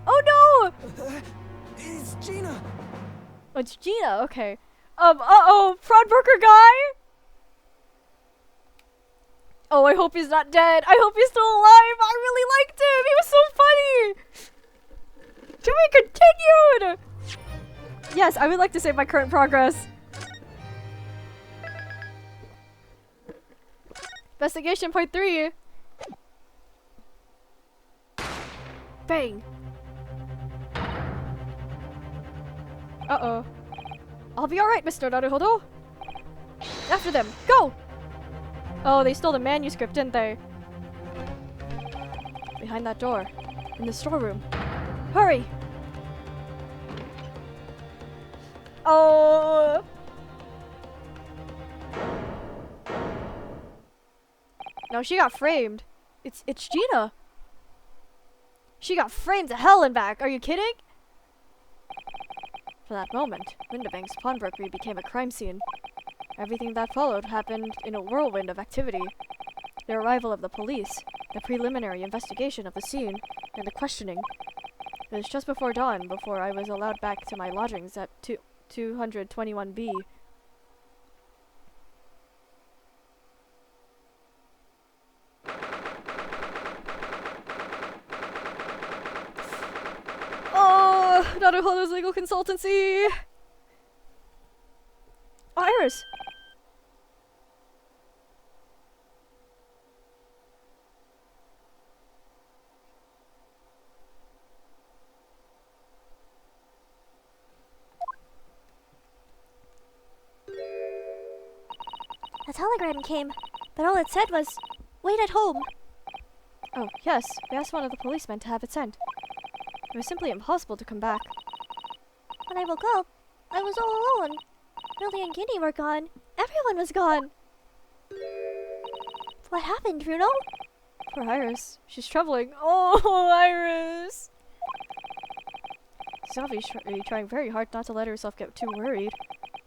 Oh no! It's Gina! Oh, it's Gina, okay. Uh-oh, pawnbroker guy? Oh, I hope he's not dead. I hope he's still alive. I really liked him. He was so funny. To be continued! Yes, I would like to save my current progress. Investigation point 3. Bang. Uh-oh. I'll be alright, Mr. Naruhodo. After them. Go! Oh, they stole the manuscript, didn't they? Behind that door. In the storeroom. Hurry! Oh! No, she got framed. It's Gina. She got framed to hell and back. Are you kidding? For that moment, Windabank's pawnbrokery became a crime scene. Everything that followed happened in a whirlwind of activity. The arrival of the police, the preliminary investigation of the scene, and the questioning. It was just before dawn before I was allowed back to my lodgings at 221B. Oh, Naruhodo's legal consultancy! Oh, Iris! A telegram came, but all it said was, "Wait at home." Oh, yes, we asked one of the policemen to have it sent. It was simply impossible to come back. When I woke up, I was all alone. Millie and Ginny were gone. Everyone was gone. What happened, Bruno? Poor Iris. She's troubling. Oh, Iris! She's obviously trying very hard not to let herself get too worried.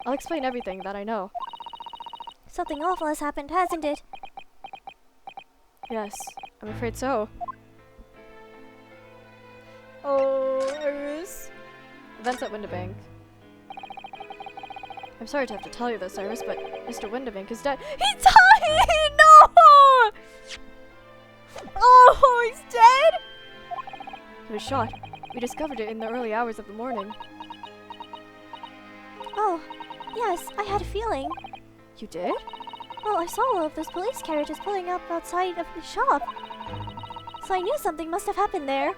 I'll explain everything that I know. Something awful has happened, hasn't it? Yes, I'm afraid so. Oh, Iris. Events at Windabank. I'm sorry to have to tell you this, Iris, but Mr. Windabank is dead. He died! No! Oh, he's dead? He was shot. We discovered it in the early hours of the morning. Oh, yes, I had a feeling. You did? Well, I saw all of those police carriages pulling up outside of the shop. So I knew something must have happened there.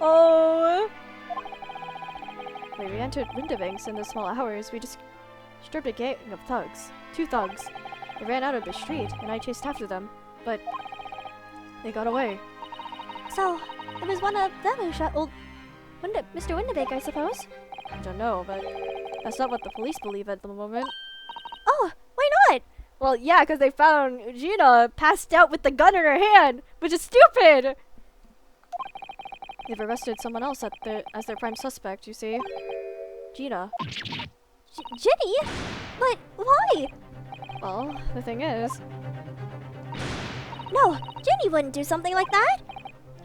Oh! When we entered Windabanks in the small hours, we just disturbed a gang of thugs. 2 thugs. They ran out of the street, and I chased after them, but they got away. So, it was one of them who shot Mr. Windabank, I suppose? I don't know, but that's not what the police believe at the moment. Oh, why not? Well, yeah, because they found Gina passed out with the gun in her hand, which is stupid! They've arrested someone else as their prime suspect, you see. Gina. Ginny? But why? Well, the thing is, wouldn't do something like that.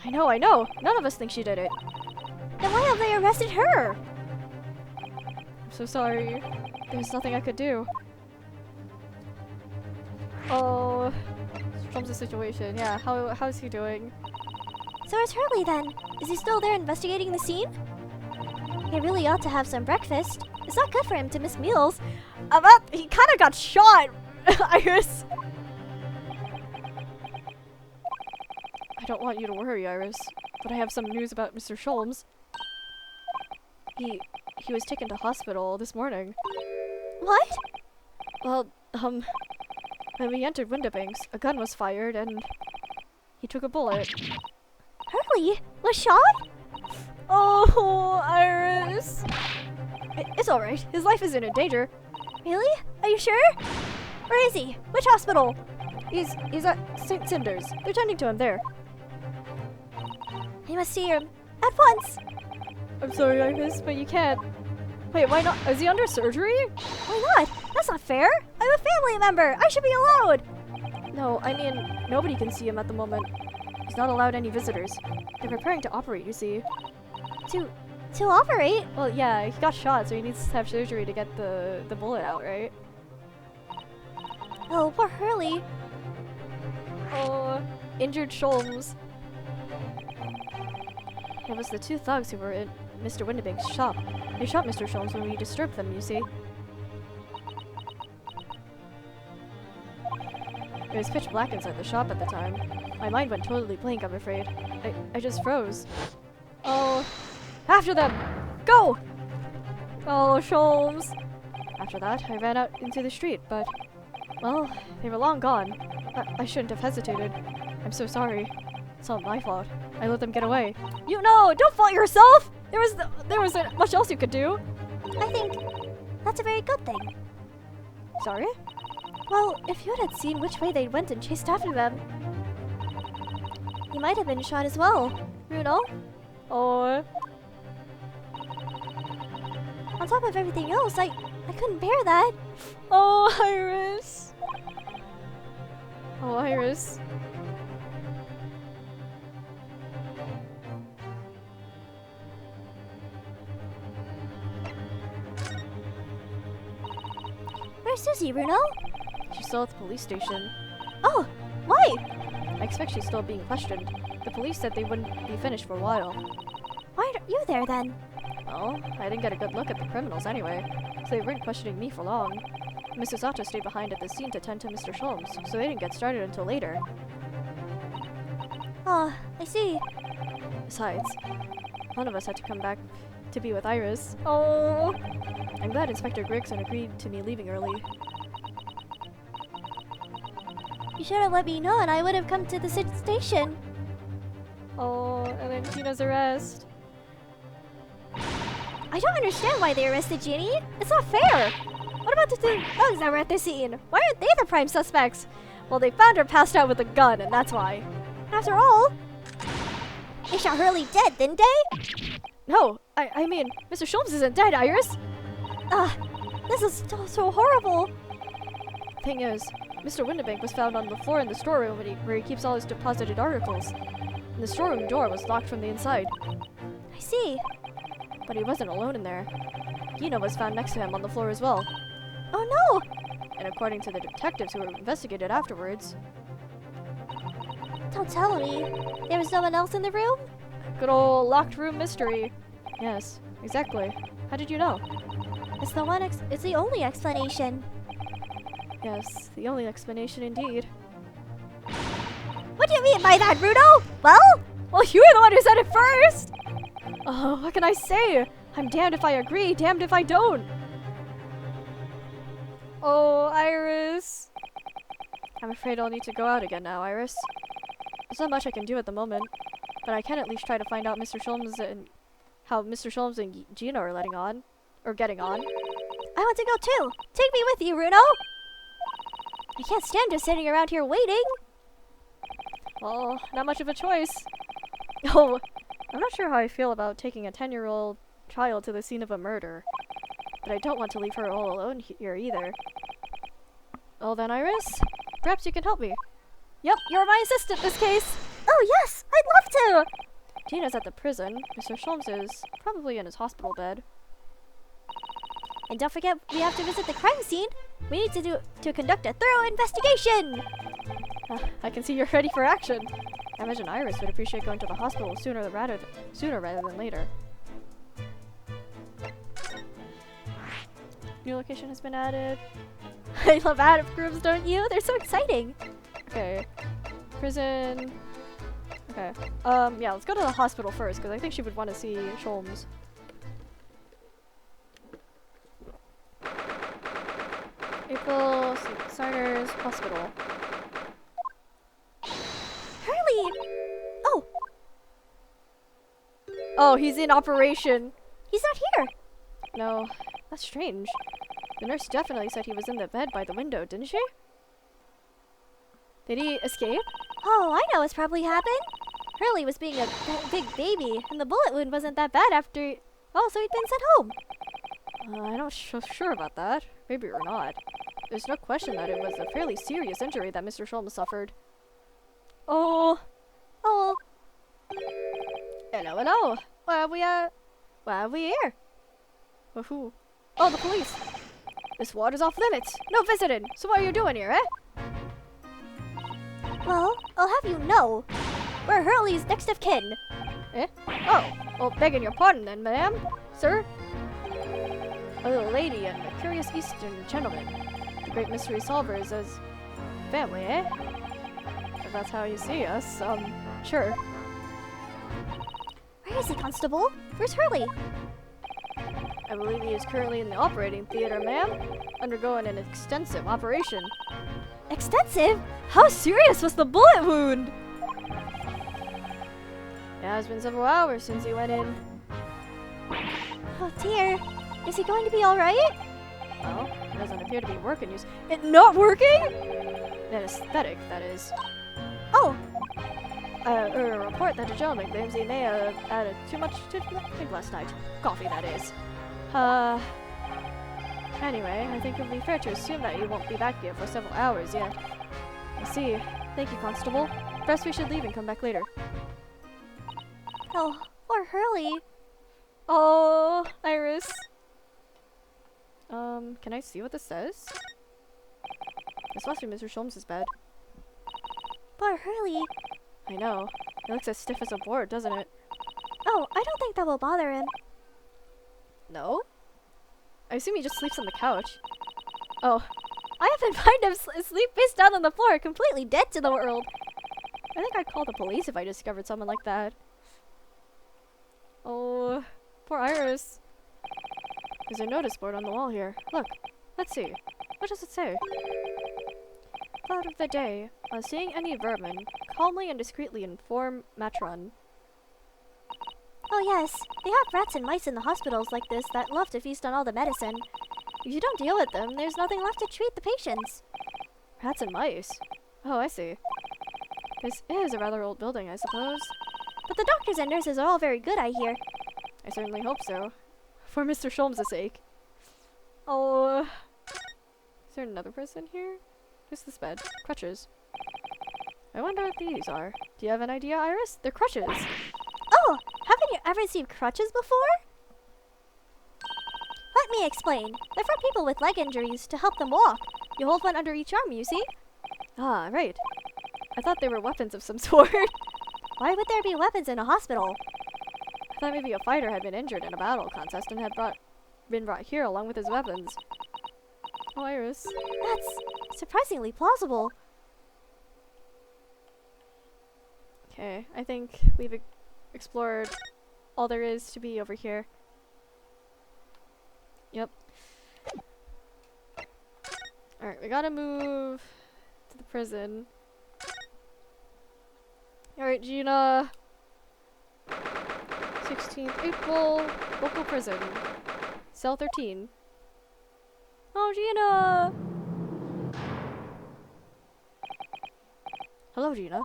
I know. None of us think she did it. Then why have they arrested her? I'm so sorry. There's nothing I could do. Oh, Holmes' situation. Yeah, how's he doing? So is Hurley then? Is he still there investigating the scene? He really ought to have some breakfast. It's not good for him to miss meals. He kind of got shot, Iris. I don't want you to worry, Iris, but I have some news about Mr. Holmes. He was taken to hospital this morning. What? Well, when we entered Windibanks, a gun was fired and he took a bullet. Hurley was shot? Oh, Iris. It's alright. His life isn't in danger. Really? Are you sure? Where is he? Which hospital? He's at St. Cinder's. They're tending to him there. I must see him at once. I'm sorry, Iris, but you can't. Wait, why not? Is he under surgery? Why not? That's not fair. I'm a family member. I should be allowed. No, I mean, nobody can see him at the moment. He's not allowed any visitors. They're preparing to operate, you see. To operate? Well, yeah, he got shot, so he needs to have surgery to get the bullet out, right? Oh, poor Hurley. Oh, injured Holmes. It was the two thugs who were in Mr. Windibank's shop. They shot Mr. Holmes when we disturbed them, you see. It was pitch black inside the shop at the time. My mind went totally blank, I'm afraid. I just froze. Oh, after them! Go! Oh, Holmes! After that, I ran out into the street, but, well, they were long gone. I shouldn't have hesitated. I'm so sorry. It's not my fault. I let them get away. You know, don't fault yourself! There wasn't much else you could do. I think that's a very good thing. Sorry? Well, if you had seen which way they went and chased after them, you might have been shot as well, Bruno. Oh. On top of everything else, I couldn't bear that. Oh, Iris. Oh, Iris. Where's Susie, Bruno? She's still at the police station. Oh, why? I expect she's still being questioned. The police said they wouldn't be finished for a while. Why aren't you there then? Well, I didn't get a good look at the criminals anyway, so they weren't questioning me for long. Mrs. Otto stayed behind at the scene to tend to Mr. Holmes, so they didn't get started until later. Oh, I see. Besides, one of us had to come back to be with Iris. Oh! I'm glad Inspector Gregson agreed to me leaving early. You should have let me know and I would have come to the station. Oh, and then Gina's arrest. I don't understand why they arrested Ginny. It's not fair. What about the two thugs that were at the scene? Why aren't they the prime suspects? Well, they found her passed out with a gun, and that's why. After all, they shot Hurley dead, didn't they? No, I mean, Mr. Holmes isn't dead, Iris. This is so horrible. Thing is, Mr. Windibank was found on the floor in the storeroom where he keeps all his deposited articles. And the storeroom door was locked from the inside. I see. But he wasn't alone in there. Gina was found next to him on the floor as well. Oh no! And according to the detectives who were investigated afterwards... Don't tell me. There was no one else in the room? Good old locked room mystery. Yes, exactly. How did you know? It's the only explanation. Yes, the only explanation indeed. What do you mean by that, Bruno? Well, you were the one who said it first! Oh, what can I say? I'm damned if I agree, damned if I don't. Oh, Iris. I'm afraid I'll need to go out again now, Iris. There's not much I can do at the moment, but I can at least try to find out how Mr. Holmes and Gina are getting on. I want to go too. Take me with you, Bruno. I can't stand just sitting around here waiting. Well, not much of a choice. Oh, I'm not sure how I feel about taking a 10-year-old child to the scene of a murder. But I don't want to leave her all alone here either. Well then, Iris, perhaps you can help me. Yep, you're my assistant this case. Oh yes, I'd love to! Gina's at the prison. Mr. Holmes is probably in his hospital bed. And don't forget, we have to visit the crime scene. We need to conduct a thorough investigation. I can see you're ready for action. I imagine Iris would appreciate going to the hospital sooner rather than later. New location has been added. I love ad groups, don't you? They're so exciting. Okay. Prison. Okay. Yeah, let's go to the hospital first, because I think she would want to see Holmes. April Siders Hospital. Hurley! Oh! Oh, he's in operation. He's not here! No, that's strange. The nurse definitely said he was in the bed by the window, didn't she? Did he escape? Oh, I know what's probably happened. Hurley was being a big baby, and the bullet wound wasn't that bad after... Oh, so he'd been sent home. I'm not sure about that. Maybe or not. There's no question that it was a fairly serious injury that Mr. Holmes suffered. Oh. Oh. Hello, hello. Why are we here? Who? Oh, the police. This water's off limits. No visiting. So what are you doing here, eh? Well, I'll have you know, we're Hurley's next of kin. Eh? Oh, well, begging your pardon then, ma'am. Sir? A little lady and a curious Eastern gentleman. The great mystery solvers as family, eh? If that's how you see us, sure. Where is he, Constable? Where's Hurley? I believe he is currently in the operating theater, ma'am, undergoing an extensive operation. Extensive? How serious was the bullet wound? It has been several hours since he went in. Oh dear. Is he going to be alright? Well, it doesn't appear to be working. It not working? Anesthetic, that is. Oh. A report that a gentleman claims he may have added too much to drink last night. Coffee, that is. Anyway, I think it would be fair to assume that he won't be back here for several hours yet. I see. Thank you, Constable. Perhaps we should leave and come back later. Oh, poor Hurley. Oh, Iris. Can I see what this says? This must be Mr. Holmes' bed. Poor Hurley. I know. It looks as stiff as a board, doesn't it? Oh, I don't think that will bother him. No? I assume he just sleeps on the couch. Oh. I often find him asleep face down on the floor, completely dead to the world. I think I'd call the police if I discovered someone like that. Oh, poor Iris. There's a notice board on the wall here. Look, let's see. What does it say? Thought of the day. On seeing any vermin, calmly and discreetly inform matron. Oh yes, they have rats and mice in the hospitals like this that love to feast on all the medicine. If you don't deal with them, there's nothing left to treat the patients. Rats and mice? Oh, I see. This is a rather old building, I suppose. But the doctors and nurses are all very good, I hear. I certainly hope so. For Mr. Holmes' sake. Oh. Is there another person here? Who's this bed? Crutches. I wonder what these are. Do you have an idea, Iris? They're crutches. Oh, haven't you ever seen crutches before? Let me explain. They're for people with leg injuries to help them walk. You hold one under each arm, you see? Ah, right. I thought they were weapons of some sort. Why would there be weapons in a hospital? I thought maybe a fighter had been injured in a battle contest and had been brought here along with his weapons. Oh, Iris. That's surprisingly plausible. Okay, I think we've explored all there is to be over here. Yep. Alright, we gotta move to the prison. Alright, Gina. 16th April, local prison. Cell 13. Oh, Gina! Hello, Gina.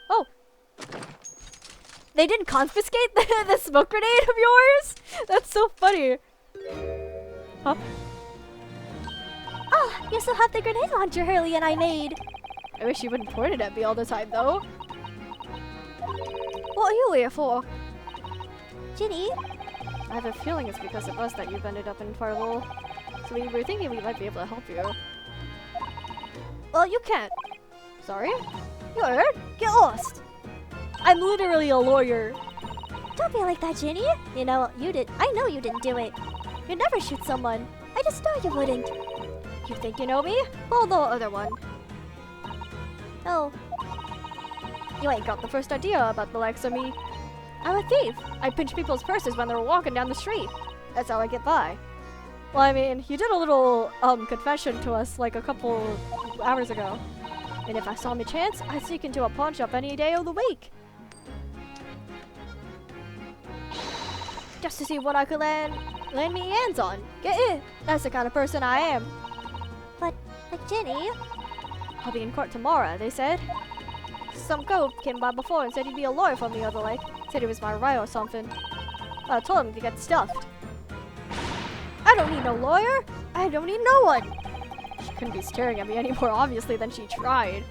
Oh! They didn't confiscate the smoke grenade of yours? That's so funny. Huh? Oh, you still have the grenade launcher Hurley and I made. I wish you wouldn't point it at me all the time, though. What are you here for? Ginny? I have a feeling it's because of us that you've ended up in trouble. So we were thinking we might be able to help you. Well, you can't. Sorry? You heard? Get lost! I'm literally a lawyer. Don't be like that, Ginny. You know, I know you didn't do it. You'd never shoot someone. I just know you wouldn't. You think you know me? Well, the other one. Oh, You ain't got the first idea about the likes of me. I'm a thief. I pinch people's purses when they're walking down the street. That's how I get by. Well, I mean, you did a little confession to us like a couple hours ago. And if I saw me chance, I'd sneak into a pawn shop any day of the week. Just to see what I could land me hands on. Get it? That's the kind of person I am. but Ginny. I'll be in court tomorrow, they said. Some cove came by before and said he'd be a lawyer for me or the like. Said he was my right or something. I told him to get stuffed. I don't need no lawyer. I don't need no one. She couldn't be staring at me any more obviously than she tried.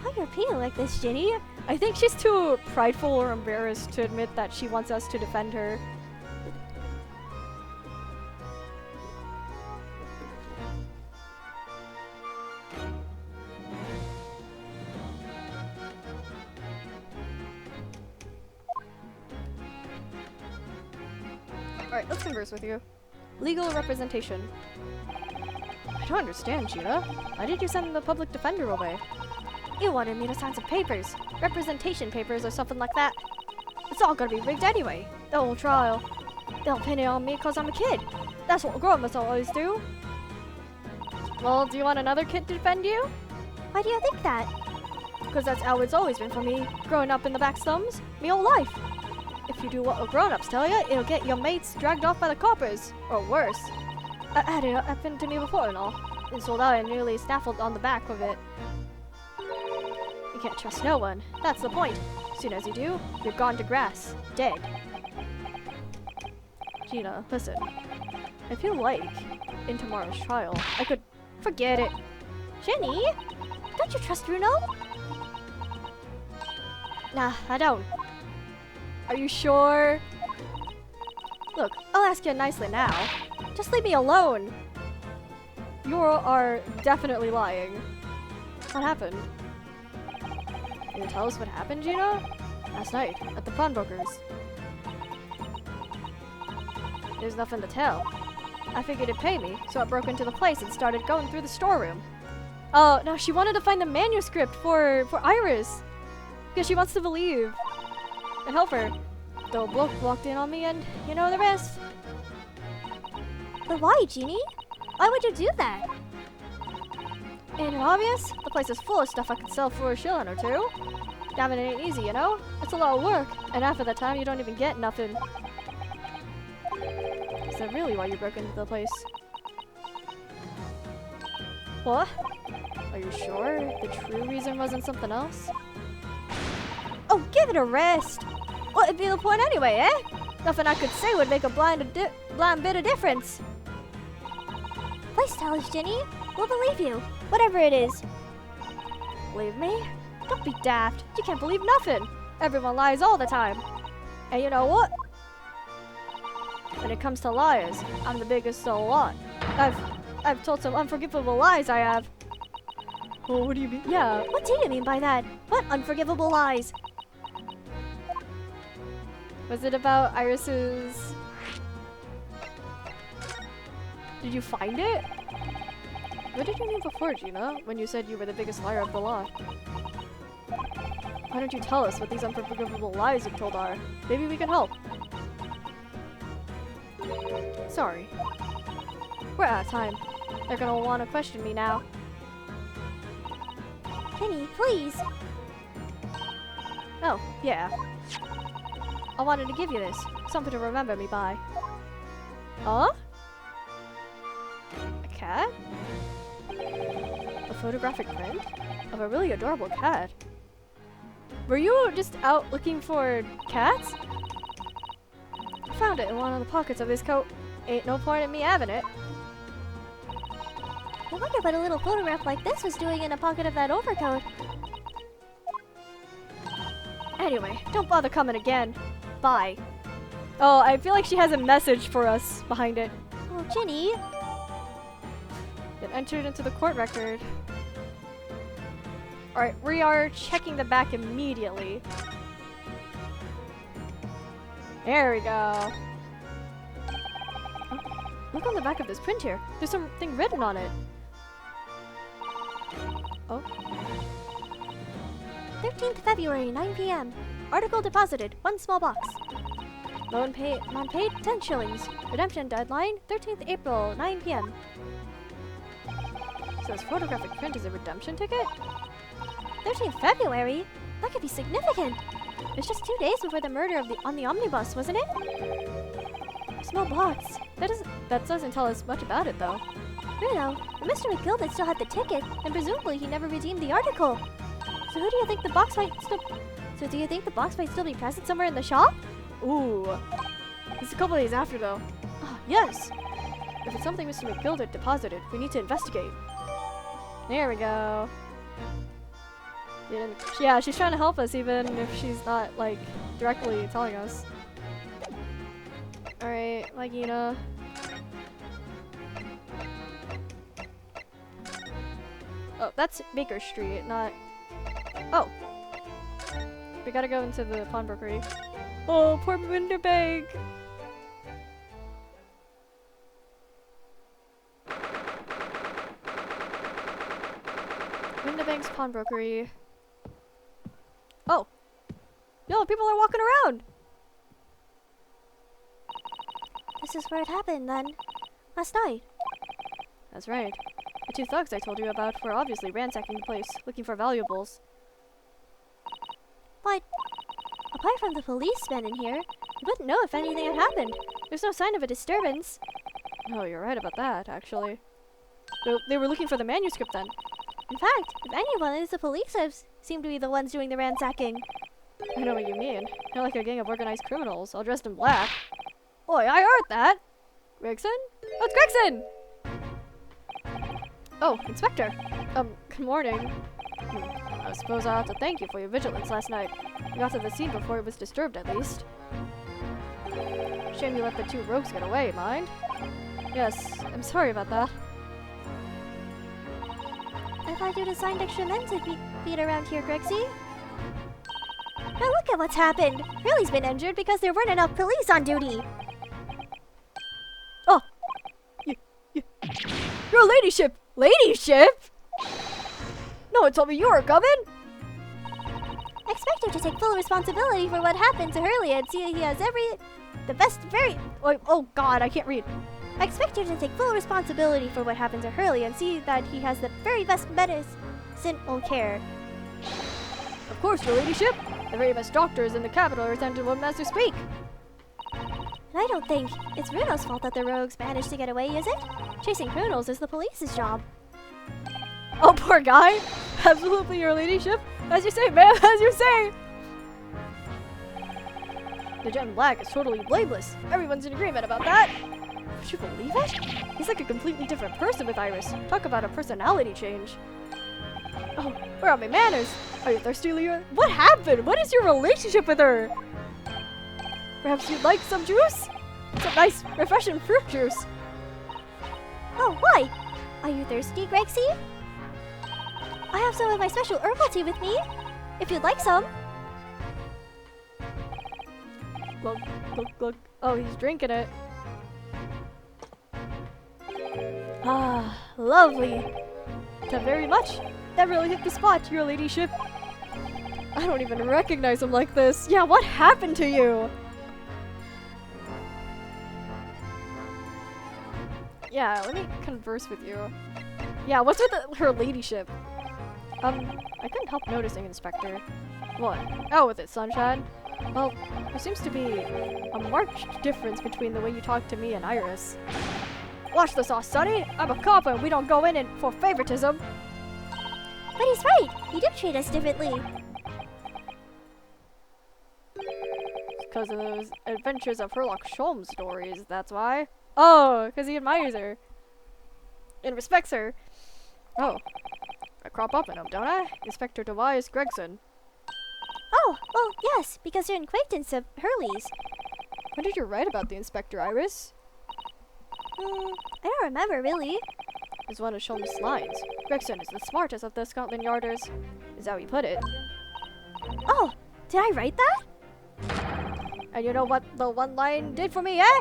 Why you're being like this, Ginny? I think she's too prideful or embarrassed to admit that she wants us to defend her. Alright, let's converse with you. Legal representation. I don't understand, Gina. Why did you send the public defender away? You wanted me to sign some papers. Representation papers or something like that. It's all gonna be rigged anyway. The whole trial. They'll pin it on me because I'm a kid. That's what grown-ups always do. Well, do you want another kid to defend you? Why do you think that? Because that's how it's always been for me, growing up in the back slums, me whole life. If you do what grown-ups tell you, it'll get your mates dragged off by the coppers. Or worse. I had it happen to me before and all. Been sold out and nearly snaffled on the back of it. You can't trust no one. That's the point. As soon as you do, you're gone to grass. Dead. Gina, listen. I feel like, in tomorrow's trial, I could... Forget it. Ginny? Don't you trust Bruno? Nah, I don't. Are you sure? Look, I'll ask you nicely now. Just leave me alone. You are definitely lying. What happened? Can you tell us what happened, Gina? Last night, at the pawnbrokers. There's nothing to tell. I figured it'd pay me, so I broke into the place and started going through the storeroom. Oh, no, she wanted to find the manuscript for Iris. Because she wants to believe. And help her. The bloke walked in on me and you know the rest. But why, Ginny? Why would you do that? Ain't it obvious? The place is full of stuff I could sell for a shilling or two. Damn, it ain't easy, you know? It's a lot of work, and half of the time you don't even get nothing. Is that really why you broke into the place? What? Are you sure the true reason wasn't something else? Oh, give it a rest! What would be the point anyway, eh? Nothing I could say would make a blind bit of difference. Please tell us, Ginny. We'll believe you, whatever it is. Believe me? Don't be daft. You can't believe nothing. Everyone lies all the time. And you know what? When it comes to liars, I'm the biggest of the lot. I've told some unforgivable lies, I have. Well, what do you mean? Yeah. What do you mean by that? What unforgivable lies? Was it about Iris's... Did you find it? What did you mean before, Gina, when you said you were the biggest liar of the lot? Why don't you tell us what these unforgivable lies you've told are? Maybe we can help. Sorry. We're out of time. They're gonna want to question me now. Ginny, please. Oh, yeah. I wanted to give you this. Something to remember me by. Huh? A cat? A photographic print? Of a really adorable cat. Were you just out looking for cats? I found it in one of the pockets of this coat. Ain't no point in me having it. I wonder what a little photograph like this was doing in a pocket of that overcoat. Anyway, don't bother coming again. Bye. Oh, I feel like she has a message for us behind it. Oh, Ginny. It entered into the court record. Alright, we are checking the back immediately. There we go. Oh, look on the back of this print here. There's something written on it. Oh. 13th February, 9 p.m. Article deposited, 1 small box. Loan paid 10 shillings. Redemption deadline 13th April, 9 p.m. So this photographic print is a redemption ticket? 13th February? That could be significant. It's just 2 days before the murder on the omnibus, wasn't it? Small box. That doesn't tell us much about it though. You know, Mr. McGilden still had the ticket, and presumably he never redeemed the article. So who do you think the box might still... So do you think the box might still be present somewhere in the shop? Ooh. It's a couple days after though. Ah, yes! If it's something Mr. McGilden deposited, we need to investigate. There we go. Yeah, she's trying to help us even if she's not, like, directly telling us. Alright, Magina. Oh, that's Baker Street, not... Oh! We gotta go into the pawnbrokery. Oh, poor Winterbank! Winterbank's pawnbrokery. Oh! No, people are walking around! This is where it happened, then. Last night. That's right. The 2 thugs I told you about were obviously ransacking the place, looking for valuables. But, apart from the policemen in here, you wouldn't know if anything had happened. There's no sign of a disturbance. Oh, you're right about that, actually. They were looking for the manuscript then. In fact, if anyone, it's the police seem to be the ones doing the ransacking. I know what you mean. They're like a gang of organized criminals, all dressed in black. Oi, I heard that! Gregson? Oh, it's Gregson! Oh, Inspector. Good morning. I suppose I'll have to thank you for your vigilance last night. You got to the scene before it was disturbed, at least. Shame you let the 2 rogues get away, mind? Yes, I'm sorry about that. I thought you'd assigned extra men to beat around here, Grexy. Now look at what's happened! Riley's been injured because there weren't enough police on duty! Oh! Your ladyship! Ladyship?! No one told me you were coming! I expect him to take full responsibility for what happened to Hurley and see he has Oh god, I can't read. I expect you to take full responsibility for what happened to Hurley and see that he has the very best medicinal care. Of course, your ladyship. The very best doctors in the capital are attending when master speak. And I don't think it's Bruno's fault that the rogues managed to get away, is it? Chasing criminals is the police's job. Oh, poor guy. Absolutely, your ladyship. As you say, ma'am, as you say. The Jet in Black is totally blameless. Everyone's in agreement about that. Would you believe it? He's like a completely different person with Iris. Talk about a personality change. Oh, where are my manners? Are you thirsty, Leah? What happened? What is your relationship with her? Perhaps you'd like some juice? Some nice, refreshing fruit juice. Oh, why? Are you thirsty, Grexy? I have some of my special herbal tea with me, if you'd like some. Look, look, look. Oh, he's drinking it. Ah, lovely. Thank you very much. That really hit the spot, your ladyship. I don't even recognize him like this. Yeah, what happened to you? Yeah, let me converse with you. Yeah, what's with her ladyship? I couldn't help noticing, Inspector. What? Oh, with it, Sunshine? Well, there seems to be a marked difference between the way you talk to me and Iris. Watch the sauce, Sonny! I'm a cop and we don't go in for favoritism! But he's right! You do treat us differently. Because of those adventures of Sherlock Holmes stories, that's why. Oh, because he admires her. And respects her. Oh, I crop up in him, don't I? Inspector Tobias Gregson. Oh, well, yes, because you're an acquaintance of Hurley's. When did you write about the inspector, Iris? I don't remember, really. It's one of Sholmes' lines. Gregson is the smartest of the Scotland Yarders, is how he put it. Oh, did I write that? And you know what the one line did for me, eh?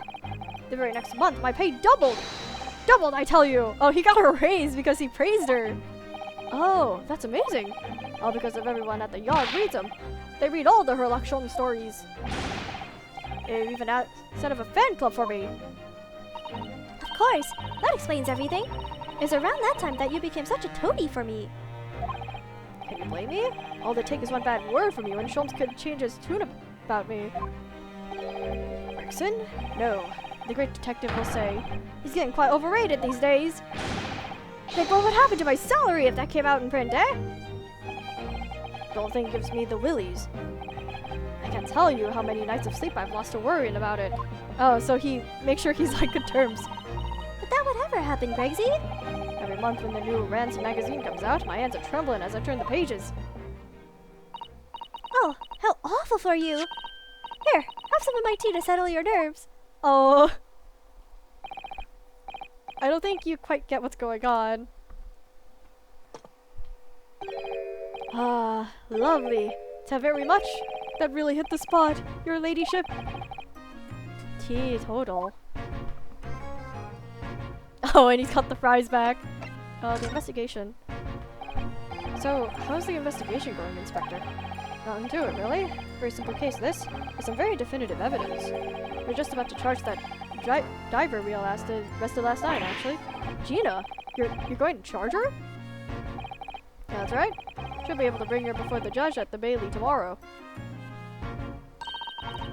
The very next month, my pay doubled! Doubled, I tell you! Oh, he got a raise because he praised her! Oh, that's amazing! All because of everyone at the yard reads them. They read all the Sherlock Holmes stories. They even set up a fan club for me. Of course, that explains everything. It's around that time that you became such a toady for me. Can you blame me? All it takes is one bad word from you and Sholmes could change his tune about me. Gregson? No. The great detective will say, he's getting quite overrated these days. Think what would happen to my salary if that came out in print, eh? The whole thing gives me the willies. I can't tell you how many nights of sleep I've lost to worrying about it. Oh, so he makes sure he's on good terms. But that would never happen, Gregsy. Every month when the new Ransom magazine comes out, my hands are trembling as I turn the pages. Oh, how awful for you. Here, have some of my tea to settle your nerves. Oh. I don't think you quite get what's going on. Ah, lovely. Thank very much. That really hit the spot, your ladyship. Teetotal. Oh, and he's got the fries back. The investigation. So, how's the investigation going, Inspector? Nothing to it, really. Very simple case, this. With some very definitive evidence. We're just about to charge that diver we all arrested last night, actually. Gina, you're going to charge her? Yeah, that's right. Should be able to bring her before the judge at the Bailey tomorrow.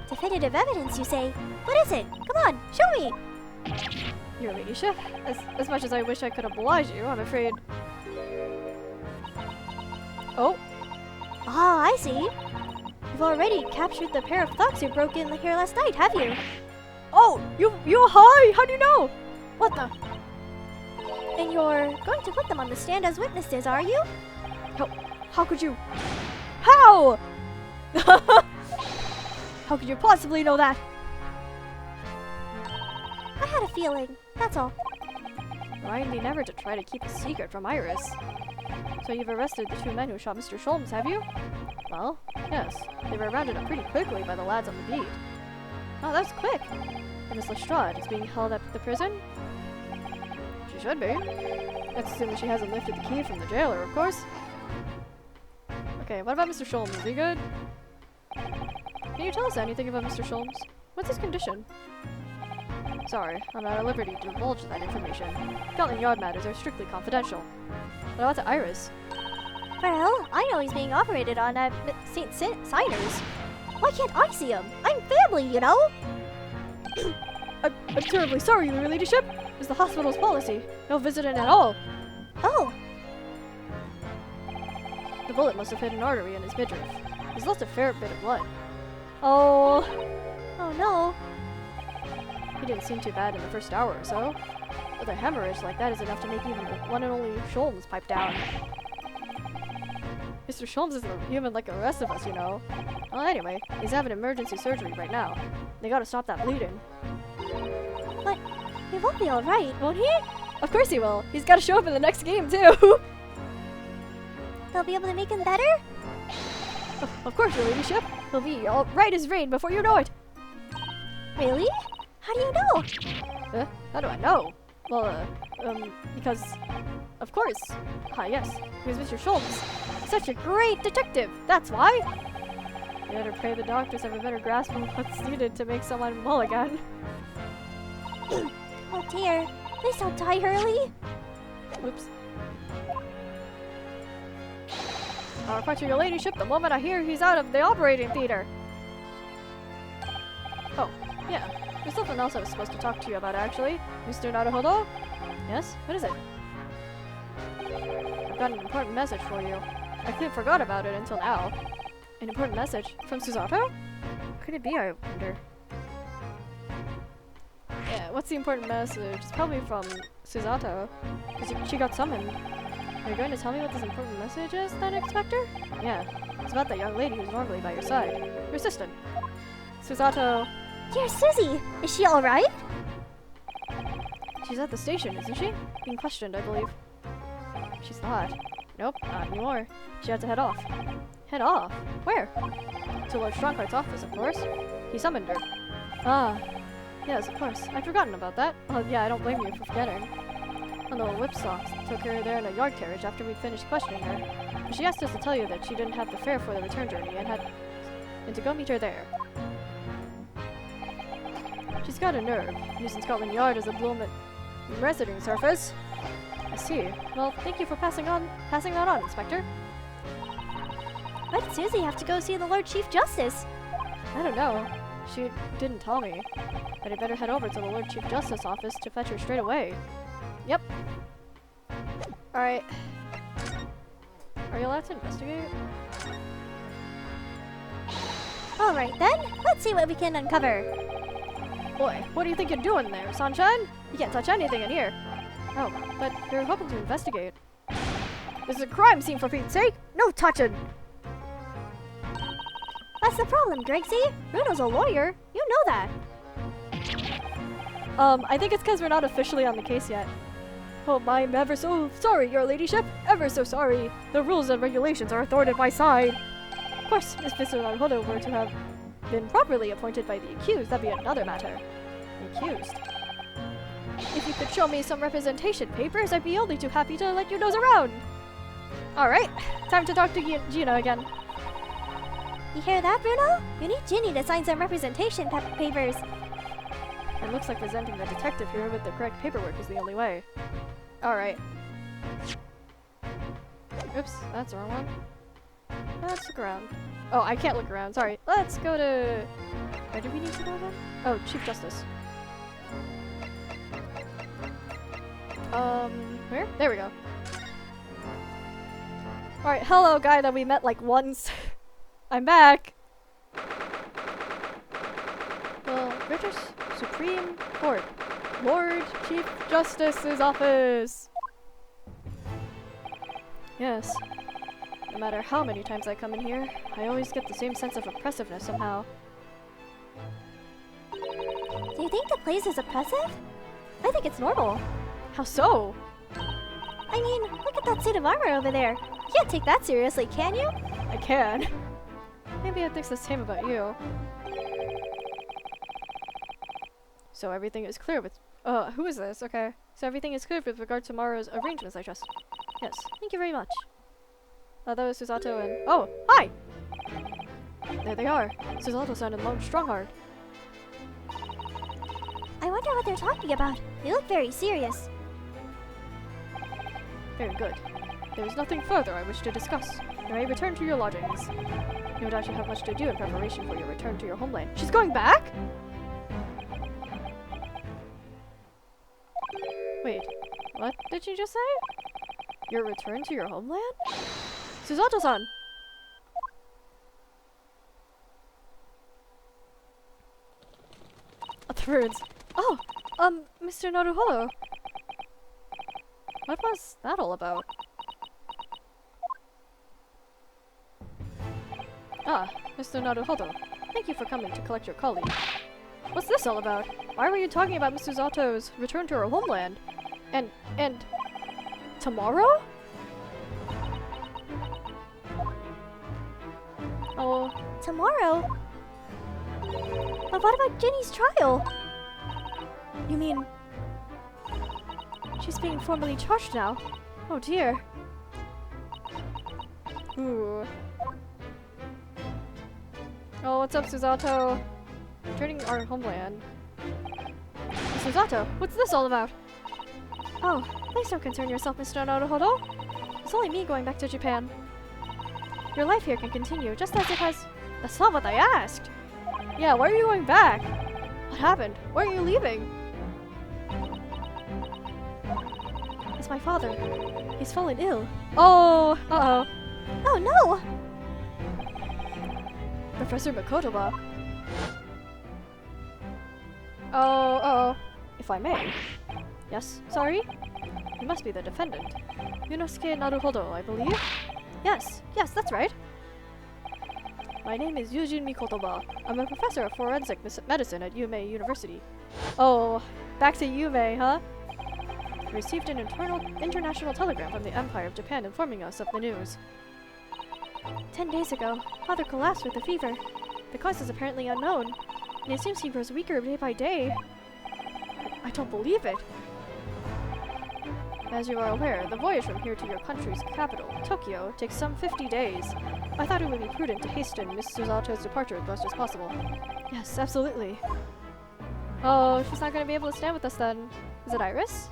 Definitive evidence, you say? What is it? Come on, show me! Your ladyship, as much as I wish I could oblige you, I'm afraid... Oh. Ah, I see. You've already captured the pair of thugs who broke in here last night, have you? Oh, you hi! How do you know? What the? And you're going to put them on the stand as witnesses, are you? How could you? How? How could you possibly know that? I had a feeling, that's all. Remind me never to try to keep a secret from Iris. So you've arrested the two men who shot Mr. Sholmes, have you? Well, yes. They were rounded up pretty quickly by the lads on the beat. Oh, that's quick. And Miss Lestrade is being held at the prison? She should be. That's assuming she hasn't lifted the key from the jailer, of course. Okay, what about Mr. Sholmes? Is he good? Can you tell us anything about Mr. Sholmes? What's his condition? Sorry, I'm not at liberty to divulge that information. Scotland Yard matters are strictly confidential. What about to Iris? Well, I know he's being operated on at St. Signers. Why can't I see him? I'm family, you know? I'm terribly sorry, your ladyship. It's the hospital's policy. No visiting at all. Oh. The bullet must have hit an artery in his midriff. He's lost a fair bit of blood. Oh. Oh no. He didn't seem too bad in the first hour or so. But a hemorrhage like that is enough to make even the one and only Sholmes pipe down. Mr. Sholmes isn't a human like the rest of us, you know. Well, anyway, he's having emergency surgery right now. They gotta stop that bleeding. But he won't be alright, won't he? Of course he will. He's gotta show up in the next game, too. They'll be able to make him better? Of course, your ladyship. He'll be all right as rain before you know it. Really? How do you know? How do I know? Well, because... Of course. Yes. Because Mr. Sholmes. Such a great detective. That's why. You better pray the doctors have a better grasp on what's needed to make someone well again. Oh dear. Please don't die, Hurley. Oops. I'll report to your ladyship the moment I hear he's out of the operating theater. Oh, yeah. There's something else I was supposed to talk to you about, actually. Mr. Naruhodo? Yes? What is it? I've got an important message for you. I completely forgot about it until now. An important message? From Susato? What could it be, I wonder? Yeah, what's the important message? It's probably from Susato. Because she got summoned. Are you going to tell me what this important message is, then, Inspector? Yeah. It's about that young lady who's normally by your side. Your assistant. Susato. Dear Susie, is she alright? She's at the station, isn't she? Being questioned, I believe. She's not. Nope, not anymore. She had to head off. Head off? Where? To Lord Strongheart's office, of course. He summoned her. Ah. Yes, of course. I'd forgotten about that. Oh, yeah, I don't blame you for forgetting. And the whipsaw took her there in a yard carriage after we'd finished questioning her. But she asked us to tell you that she didn't have the fare for the return journey and to go meet her there. She's got a nerve, using Scotland Yard as a Bloomin' residence surface. I see. Well, thank you for passing that on, Inspector. Why did Susie have to go see the Lord Chief Justice? I don't know. She didn't tell me. But I'd better head over to the Lord Chief Justice office to fetch her straight away. Yep. Alright. Are you allowed to investigate? Alright then, let's see what we can uncover. Boy, what do you think you're doing there, Sunshine? You can't touch anything in here. Oh, but you're hoping to investigate. This is a crime scene, for Pete's sake! No touching! That's the problem, Gregsy. Bruno's a lawyer. You know that. I think it's because we're not officially on the case yet. Oh, I'm ever so sorry, your ladyship. Ever so sorry. The rules and regulations are thwarted my side. Of course, if Mr. Naruhodo were to have been properly appointed by the accused, that'd be another matter. The accused? If you could show me some representation papers, I'd be only too happy to let you nose around. Alright, time to talk to Gina again. You hear that, Bruno? You need Ginny to sign some representation papers. It looks like presenting the detective here with the correct paperwork is the only way. Alright. Oops, that's the wrong one. Let's look around. Oh, I can't look around, sorry. Let's go to... Where do we need to go again? Oh, Chief Justice. Where? There we go. Alright, hello guy that we met like once. I'm back! The British Supreme Court. Lord Chief Justice's office! Yes. No matter how many times I come in here, I always get the same sense of oppressiveness somehow. Do you think the place is oppressive? I think it's normal. How so? I mean, look at that suit of armor over there. You can't take that seriously, can you? I can. Maybe it thinks the same about you. So everything is clear with... who is this? Okay. So everything is clear with regard to tomorrow's arrangements, I trust. Yes, thank you very much. That was Susato and... Oh, hi! There they are. Susato-san and Lone Strongheart. I wonder what they're talking about. They look very serious. Very good. There is nothing further I wish to discuss. You may return to your lodgings. No doubt you have much to do in preparation for your return to your homeland. She's going back?! Wait, what did she just say? Your return to your homeland? Susato-san! The words. Oh, Mr. Naruhodo. What was that all about? Ah, Mr. Naruhodo. Thank you for coming to collect your colleague. What's this all about? Why were you talking about Miss Susato's return to her homeland? And... tomorrow? Oh... Tomorrow? But what about Ginny's trial? You mean... she's being formally charged now? Oh dear. Ooh. Oh, what's up, Susato? Returning our homeland. Susato, what's this all about? Oh, please don't concern yourself, Mr. Naruhodo. It's only me going back to Japan. Your life here can continue, just as it has... That's not what I asked! Yeah, why are you going back? What happened? Why are you leaving? It's my father. He's fallen ill. Oh, uh-oh. Oh no! Professor Makotoba. Oh, uh-oh. If I may. Yes, sorry? You must be the defendant. Yunosuke Naruhodo, I believe? Yes, that's right. My name is Yujin Mikotoba. I'm a professor of forensic medicine at Yume University. Oh, back to Yume, huh? I received an international telegram from the Empire of Japan informing us of the news. 10 days ago, Father collapsed with a fever. The cause is apparently unknown, and it seems he grows weaker day by day. I don't believe it. As you are aware, the voyage from here to your country's capital, Tokyo, takes some 50 days. I thought it would be prudent to hasten Miss Suzato's departure as much as possible. Yes, absolutely. Oh, she's not going to be able to stand with us then. Is it Iris?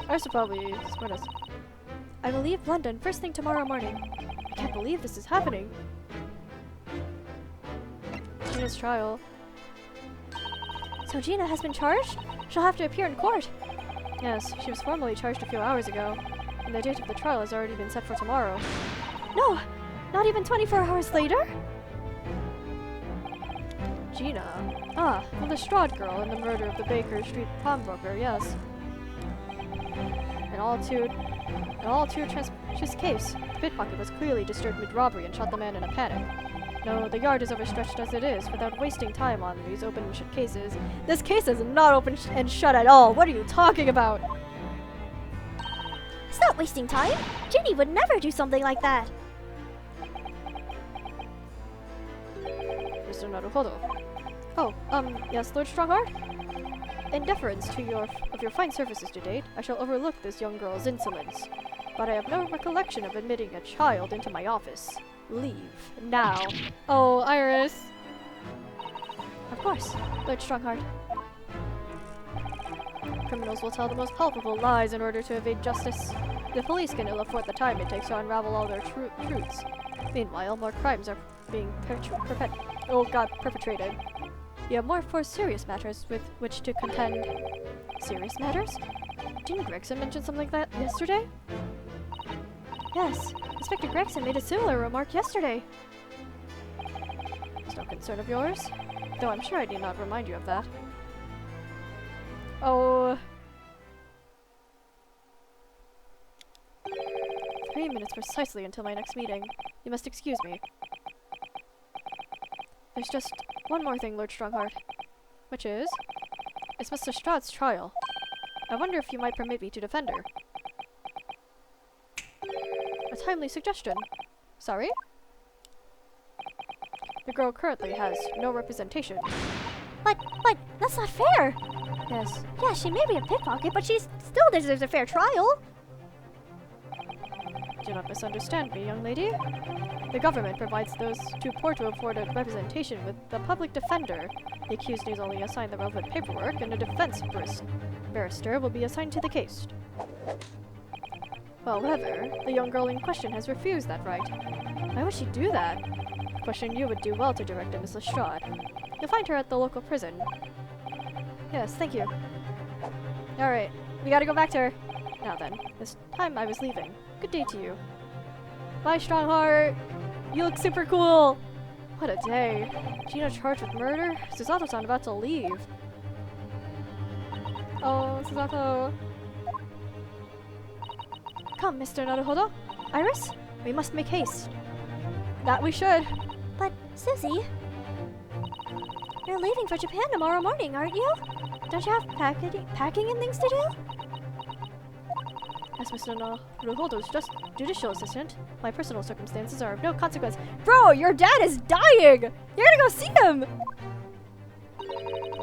Iris will probably support us. I will leave London first thing tomorrow morning. I can't believe this is happening. Gina's trial. So Gina has been charged? She'll have to appear in court. Yes, she was formally charged a few hours ago, and the date of the trial has already been set for tomorrow. No! Not even 24 hours later? Gina? Ah, the Lestrade girl in the murder of the Baker Street pawnbroker, yes. In all too treacherous case, the pickpocket was clearly disturbed mid-robbery and shot the man in a panic. No, the yard is overstretched as it is, without wasting time on these open and shut cases. This case is not open and shut at all. What are you talking about? It's not wasting time. Ginny would never do something like that. Mr. Naruhodo. Oh, yes, Lord Strongheart? In deference to your fine services to date, I shall overlook this young girl's insolence. But I have no recollection of admitting a child into my office. Leave. Now. Oh, Iris. Of course, Lord Strongheart. Criminals will tell the most palpable lies in order to evade justice. The police can ill afford the time it takes to unravel all their truths. Meanwhile, more crimes are being perpetrated. You have more serious matters with which to contend. Serious matters? Didn't Gregson mention something like that yesterday? Yes, Inspector Gregson made a similar remark yesterday. It's no concern of yours, though I'm sure I need not remind you of that. Oh. 3 minutes precisely until my next meeting. You must excuse me. There's just one more thing, Lord Strongheart. Which is? It's Mr. Lestrade's trial. I wonder if you might permit me to defend her. A timely suggestion. Sorry? The girl currently has no representation. But, that's not fair! Yes. Yeah, she may be a pickpocket, but she still deserves a fair trial! Do not misunderstand me, young lady. The government provides those too poor to afford a representation with the public defender. The accused needs only assign the relevant paperwork, and a defense barrister will be assigned to the case. However, the young girl in question has refused that right. Why would she do that? A question you would do well to direct to Miss Lestrade. You'll find her at the local prison. Yes, thank you. Alright, we gotta go back to her. Now then, this time I was leaving. Good day to you. Bye, Strongheart! You look super cool! What a day. Gina charged with murder? Suzato's-san about to leave. Oh, Suzato. Come, Mr. Naruhodo. Iris, we must make haste. That we should. But, Susie, you're leaving for Japan tomorrow morning, aren't you? Don't you have packing and things to do? As Mr. Naruhodo's just judicial assistant, my personal circumstances are of no consequence. Bro, your dad is dying! You're gonna go see him!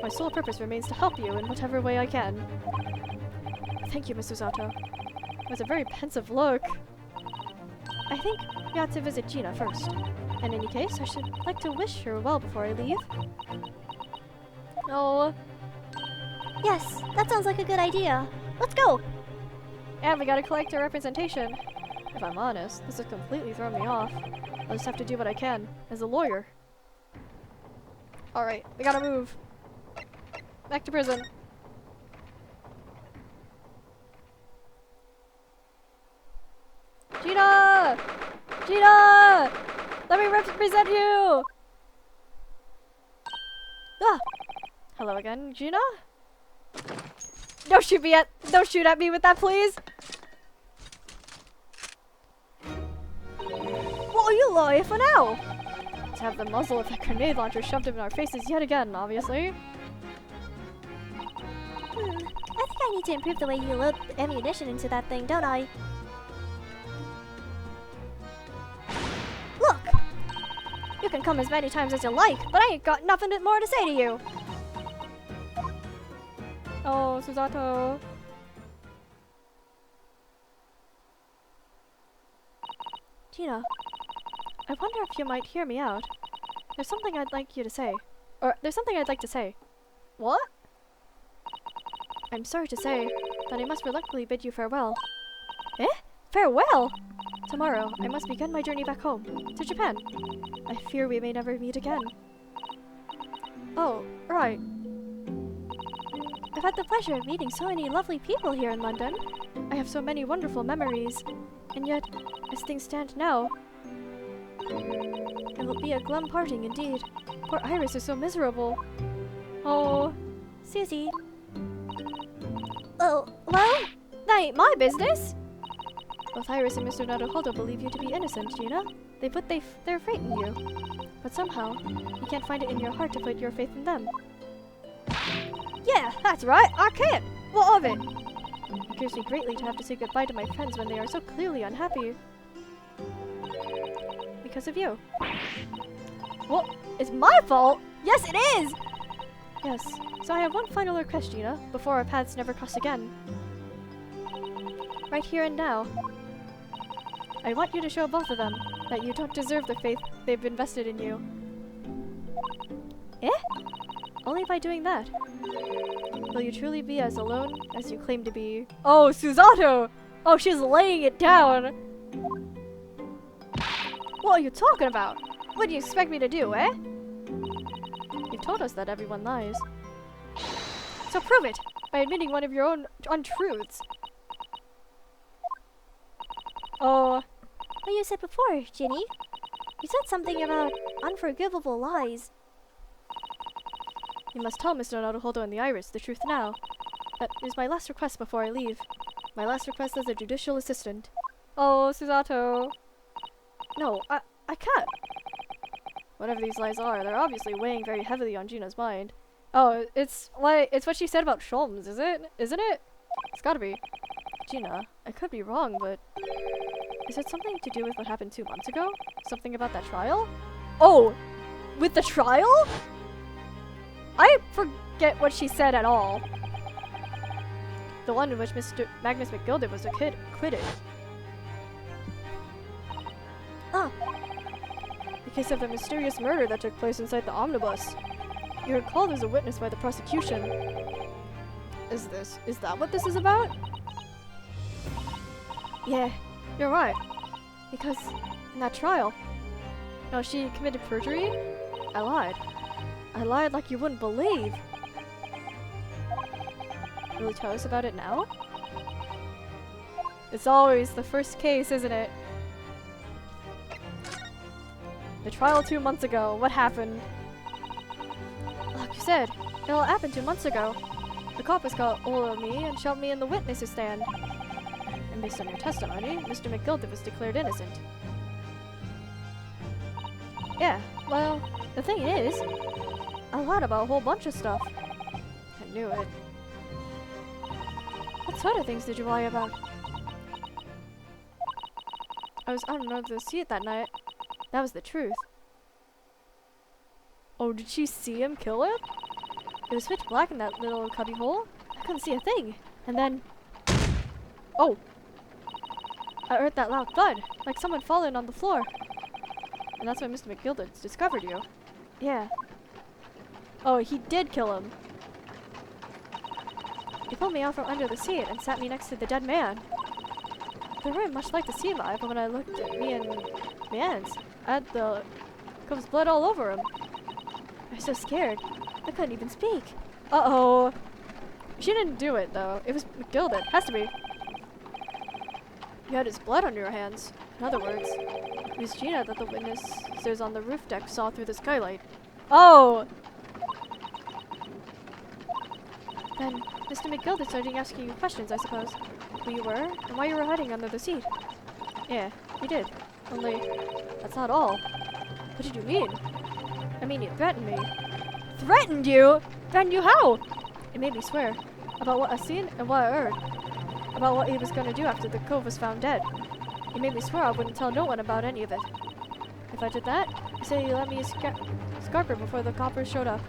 My sole purpose remains to help you in whatever way I can. Thank you, Miss Suzato. It was a very pensive look. I think we ought to visit Gina first. In any case, I should like to wish her well before I leave. Oh. Yes, that sounds like a good idea. Let's go! And we gotta collect our representation. If I'm honest, this has completely thrown me off. I'll just have to do what I can, as a lawyer. Alright, we gotta move. Back to prison. Gina! Gina! Let me represent you! Ah! Hello again, Gina? Don't shoot at me with that, please! We'll lie for now. To have the muzzle of that grenade launcher shoved in our faces yet again, obviously. I think I need to improve the way you load ammunition into that thing, don't I? Look! You can come as many times as you like, but I ain't got nothing more to say to you. Oh, Susato. Gina, I wonder if you might hear me out. There's something I'd like you to say. Or, there's something I'd like to say. What? I'm sorry to say that I must reluctantly bid you farewell. Eh? Farewell? Tomorrow, I must begin my journey back home, to Japan. I fear we may never meet again. Oh, right. I've had the pleasure of meeting so many lovely people here in London. I have so many wonderful memories. And yet, as things stand now, it will be a glum parting indeed. Poor Iris is so miserable. Oh, Susie. Oh, well? that ain't my business. Both Iris and Mr. Naruhodo believe you to be innocent, Gina. They put their faith in you. But somehow, you can't find it in your heart to put your faith in them. Yeah, that's right, I can't. What of it? It grieves me greatly to have to say goodbye to my friends when they are so clearly unhappy. Because of you. What? It's my fault? Yes, it is! Yes, so I have one final request, Gina, before our paths never cross again. Right here and now. I want you to show both of them that you don't deserve the faith they've invested in you. Eh? Only by doing that will you truly be as alone as you claim to be. Oh, Susato! Oh, she's laying it down! What are you talking about? What do you expect me to do, eh? You've told us that everyone lies. So prove it by admitting one of your own untruths. Oh. What you said before, Ginny. You said something about unforgivable lies. You must tell Mr. Naruhodo and the Iris the truth now. That is my last request before I leave. My last request as a judicial assistant. Oh, Susato. No, I can't. Whatever these lies are, they're obviously weighing very heavily on Gina's mind. Oh, it's what she said about Holmes, is it? Isn't it? It's gotta be. Gina, I could be wrong, but is it something to do with what happened 2 months ago? Something about that trial? Oh, with the trial? I forget what she said at all. The one in which Mr. Magnus McGilded was acquitted. Oh. The case of the mysterious murder that took place inside the omnibus. You were called as a witness by the prosecution. Is that what this is about? Yeah, you're right. Because in that trial, no, she committed perjury? I lied. I lied like you wouldn't believe. Will you tell us about it now? It's always the first case, isn't it? The trial 2 months ago. What happened? Like you said, it all happened 2 months ago. The coppers got hold of me and shoved me in the witnesses stand. And based on your testimony, Mr. McGilded was declared innocent. Yeah, well, the thing is, I lied about a whole bunch of stuff. I knew it. What sort of things did you lie about? I was out under the seat that night. That was the truth. Oh, did she see him kill him? It was pitch black in that little cubby hole. I couldn't see a thing. And then... Oh! I heard that loud thud, like someone falling on the floor. And that's when Mr. McGilded discovered you. Yeah. Oh, he did kill him. He pulled me out from under the seat and sat me next to the dead man. There weren't much light to see by, but when I looked at me and my hands, I had the cove's blood all over him. I was so scared. I couldn't even speak. Uh-oh. She didn't do it, though. It was McGilded. Has to be. You had his blood on your hands. In other words, it was Gina that the witnesses on the roof deck saw through the skylight. Oh! Then, Mr. McGilded started asking you questions, I suppose. Who you were, and why you were hiding under the seat. Yeah, he did. Only, That's not all. What did you mean? I mean, you threatened me. Threatened you? Threatened you how? It made me swear. About what I seen and what I heard. About what he was gonna do after the cove was found dead. He made me swear I wouldn't tell no one about any of it. If I did that, he said he let me escape her before the coppers showed up.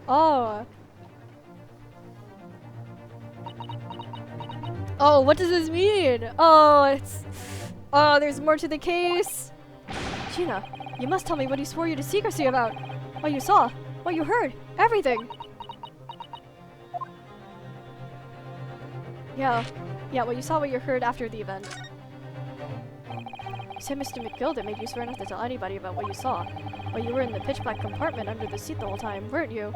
Oh. Oh, what does this mean? Oh, there's more to the case. Gina, you must tell me what he swore you to secrecy about. What you saw, what you heard, everything. Yeah, what you saw, what you heard after the event. You said Mr. McGilden made you swear not to tell anybody about what you saw. But you were in the pitch black compartment under the seat the whole time, weren't you?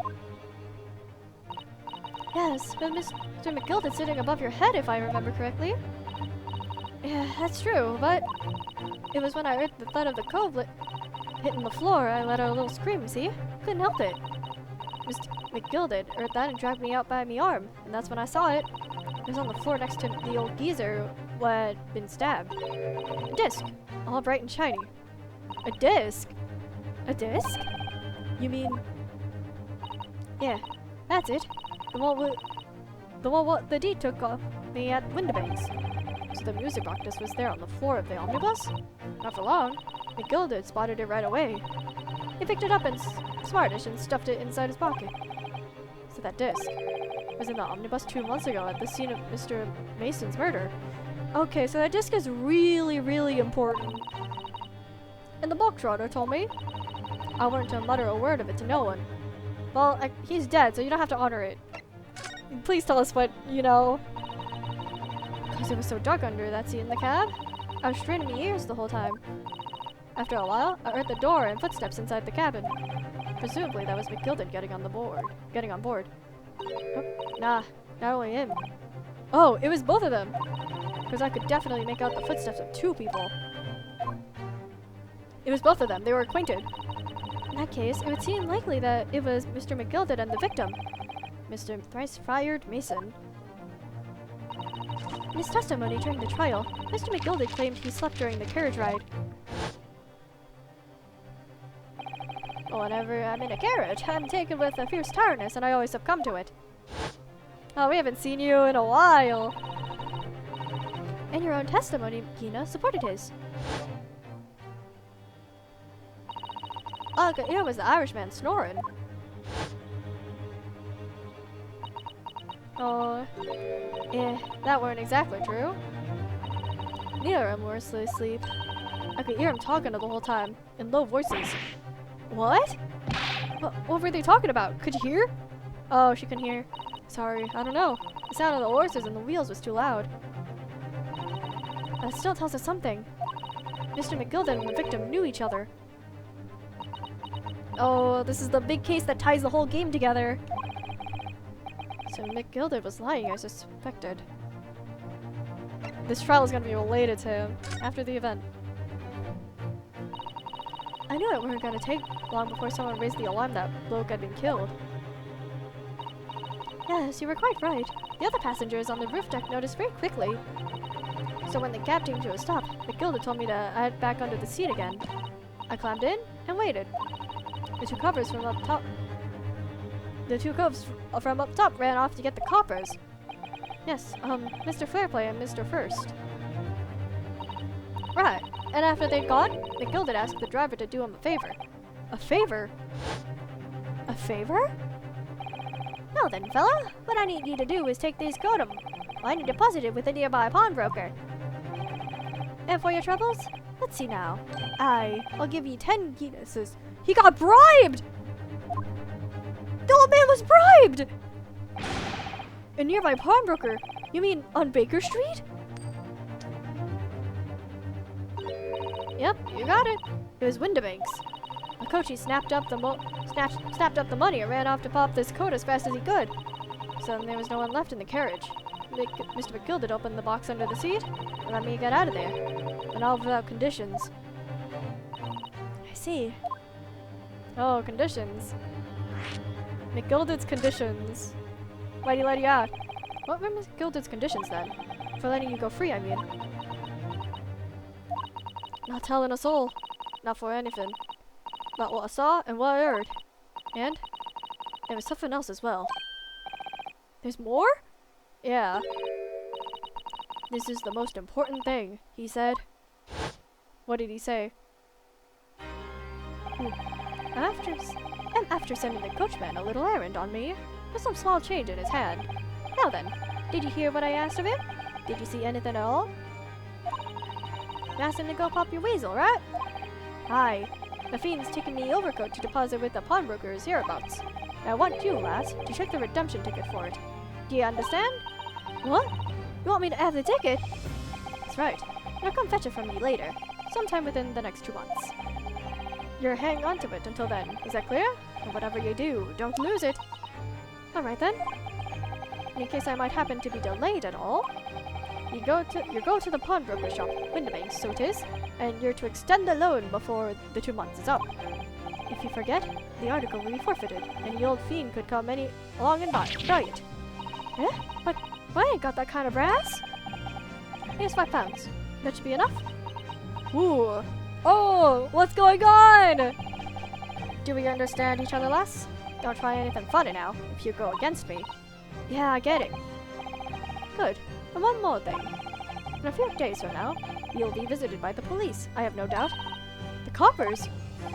Yes, but Mr. McGilden's sitting above your head, if I remember correctly. Yeah, that's true, but it was when I heard the thud of the cove hitting the floor, I let out a little scream, see? Couldn't help it. Mr. McGilden heard that and dragged me out by me arm, and that's when I saw it. It was on the floor next to the old geezer who had been stabbed. A disc, all bright and shiny. A disc? A disc? You mean... Yeah, that's it. The one what the D took off me at Windibanks. So the music box was there on the floor of the omnibus? Not for long. McGilden spotted it right away. He picked it up and smartish and stuffed it inside his pocket. So that disc was in the omnibus 2 months ago at the scene of Mr. Mason's murder. Okay, so that disc is really, really important. And the box trotter told me I weren't to mutter a word of it to no one. Well, he's dead, so you don't have to honor it. Please tell us what, you know. Because it was so dark under that seat in the cab. I was straining my ears the whole time. After a while, I heard the door and footsteps inside the cabin. Presumably that was McGilden getting on board. Oh, nah, not only him. Oh, it was both of them. Because I could definitely make out the footsteps of 2 people. It was both of them. They were acquainted. In that case, it would seem likely that it was Mr. McGilden and the victim, Mr. Thrice-Fired Mason. In his testimony during the trial, Mr. McGilden claimed he slept during the carriage ride. Whenever I'm in a carriage, I'm taken with a fierce tiredness and I always succumb to it. Oh, we haven't seen you in a while. And your own testimony, Gina, supported his. All I could hear was the Irishman snoring. Oh, yeah, that weren't exactly true. Neither of them were asleep. I could hear him talking the whole time, in low voices. What? What were they talking about? Could you hear? Oh, she couldn't hear. Sorry, I don't know. The sound of the horses and the wheels was too loud. But it still tells us something. Mr. McGilden and the victim knew each other. Oh, this is the big case that ties the whole game together. So McGilden was lying as suspected. This trial is going to be related to him after the event. I knew it weren't going to take long before someone raised the alarm that bloke had been killed. Yes, you were quite right. The other passengers on the roof deck noticed very quickly. So when the cab came to a stop, McGilden told me to head back under the seat again. I climbed in and waited. The 2 coppers from up top ran off to get the coppers. Yes, Mr. Fairplay and Mr. First. Right, and after they'd gone, McGilden asked the driver to do him a favor. A favor? A favor? Now then, fella, what I need you to do is take these Godum. I need deposited with a nearby pawnbroker. And for your troubles? Let's see now. I'll give you 10 Guinnesses. He got bribed! The old man was bribed! A nearby pawnbroker? You mean on Baker Street? Yep, you got it. It was Windibanks. The coachie snapped up the money and ran off to pop this coat as fast as he could. So there was no one left in the carriage. Mr. McGilden opened the box under the seat and let me get out of there. And all without conditions. I see. Oh, conditions. McGilden's conditions. Why'd he let you out? What were McGilden's conditions then? For letting you go free, I mean. Not telling a soul. Not for anything. About what I saw and what I heard. And there was something else as well. There's more? Yeah. This is the most important thing, he said. What did he say? After sending the coachman a little errand on me, with some small change in his hand. Now then, did you hear what I asked of him? Did you see anything at all? You asked him to go pop your weasel, right? Aye. The fiend's taking me overcoat to deposit with the pawnbroker's hereabouts. And I want you, lass, to check the redemption ticket for it. Do you understand? What? You want me to have the ticket? That's right. I'll come fetch it from you later, sometime within the next 2 months. You're hanging on to it until then, is that clear? And whatever you do, don't lose it. Alright then. And in case I might happen to be delayed at all, you go to the pawnbroker shop, Windibank, so it is, and you're to extend the loan before the 2 months is up. If you forget, the article will be forfeited, and the old fiend could come along and buy it. Eh? But I ain't got that kind of brass. Here's £5. That should be enough. Ooh. Oh, what's going on? Do we understand each other, lass? Don't try anything funny now, if you go against me. Yeah, I get it. Good. And one more thing. In a few days from now, you'll be visited by the police, I have no doubt. The coppers?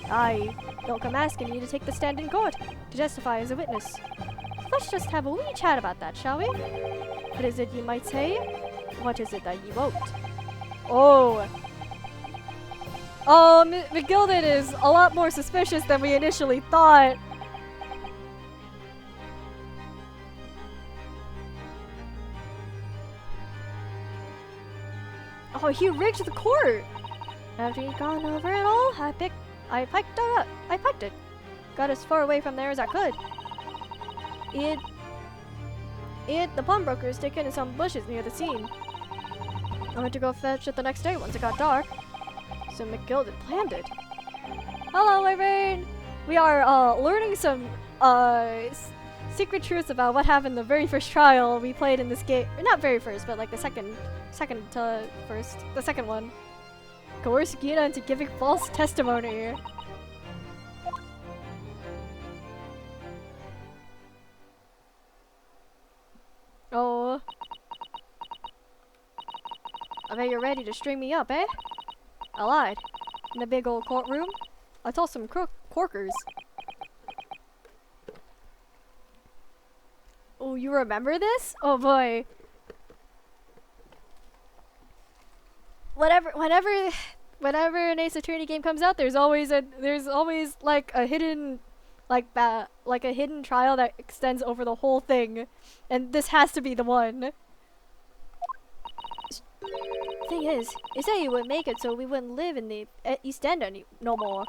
Aye. They'll come asking you to take the stand in court, to testify as a witness. Let's just have a wee chat about that, shall we? What is it you might say? What is it that you won't? Oh. Oh, McGilded is a lot more suspicious than we initially thought. Oh, he rigged the court. After he'd gone over it all, I piked it. Got as far away from there as I could. The pawnbroker is taken in some bushes near the scene. I went to go fetch it the next day once it got dark. So McGilded planned it. Hello, Irene! We are learning some secret truths about what happened the very first trial we played in this game. Not very first, but like the second to first. The second one. Coerce Gina into giving false testimony. Oh. I bet you're ready to string me up, eh? I lied. In the big old courtroom, I told some corkers. Oh, you remember this? Oh boy. Whenever an Ace Attorney game comes out, there's always like a hidden trial that extends over the whole thing, and this has to be the one. Thing is, he said he would make it so we wouldn't live in the East End no more.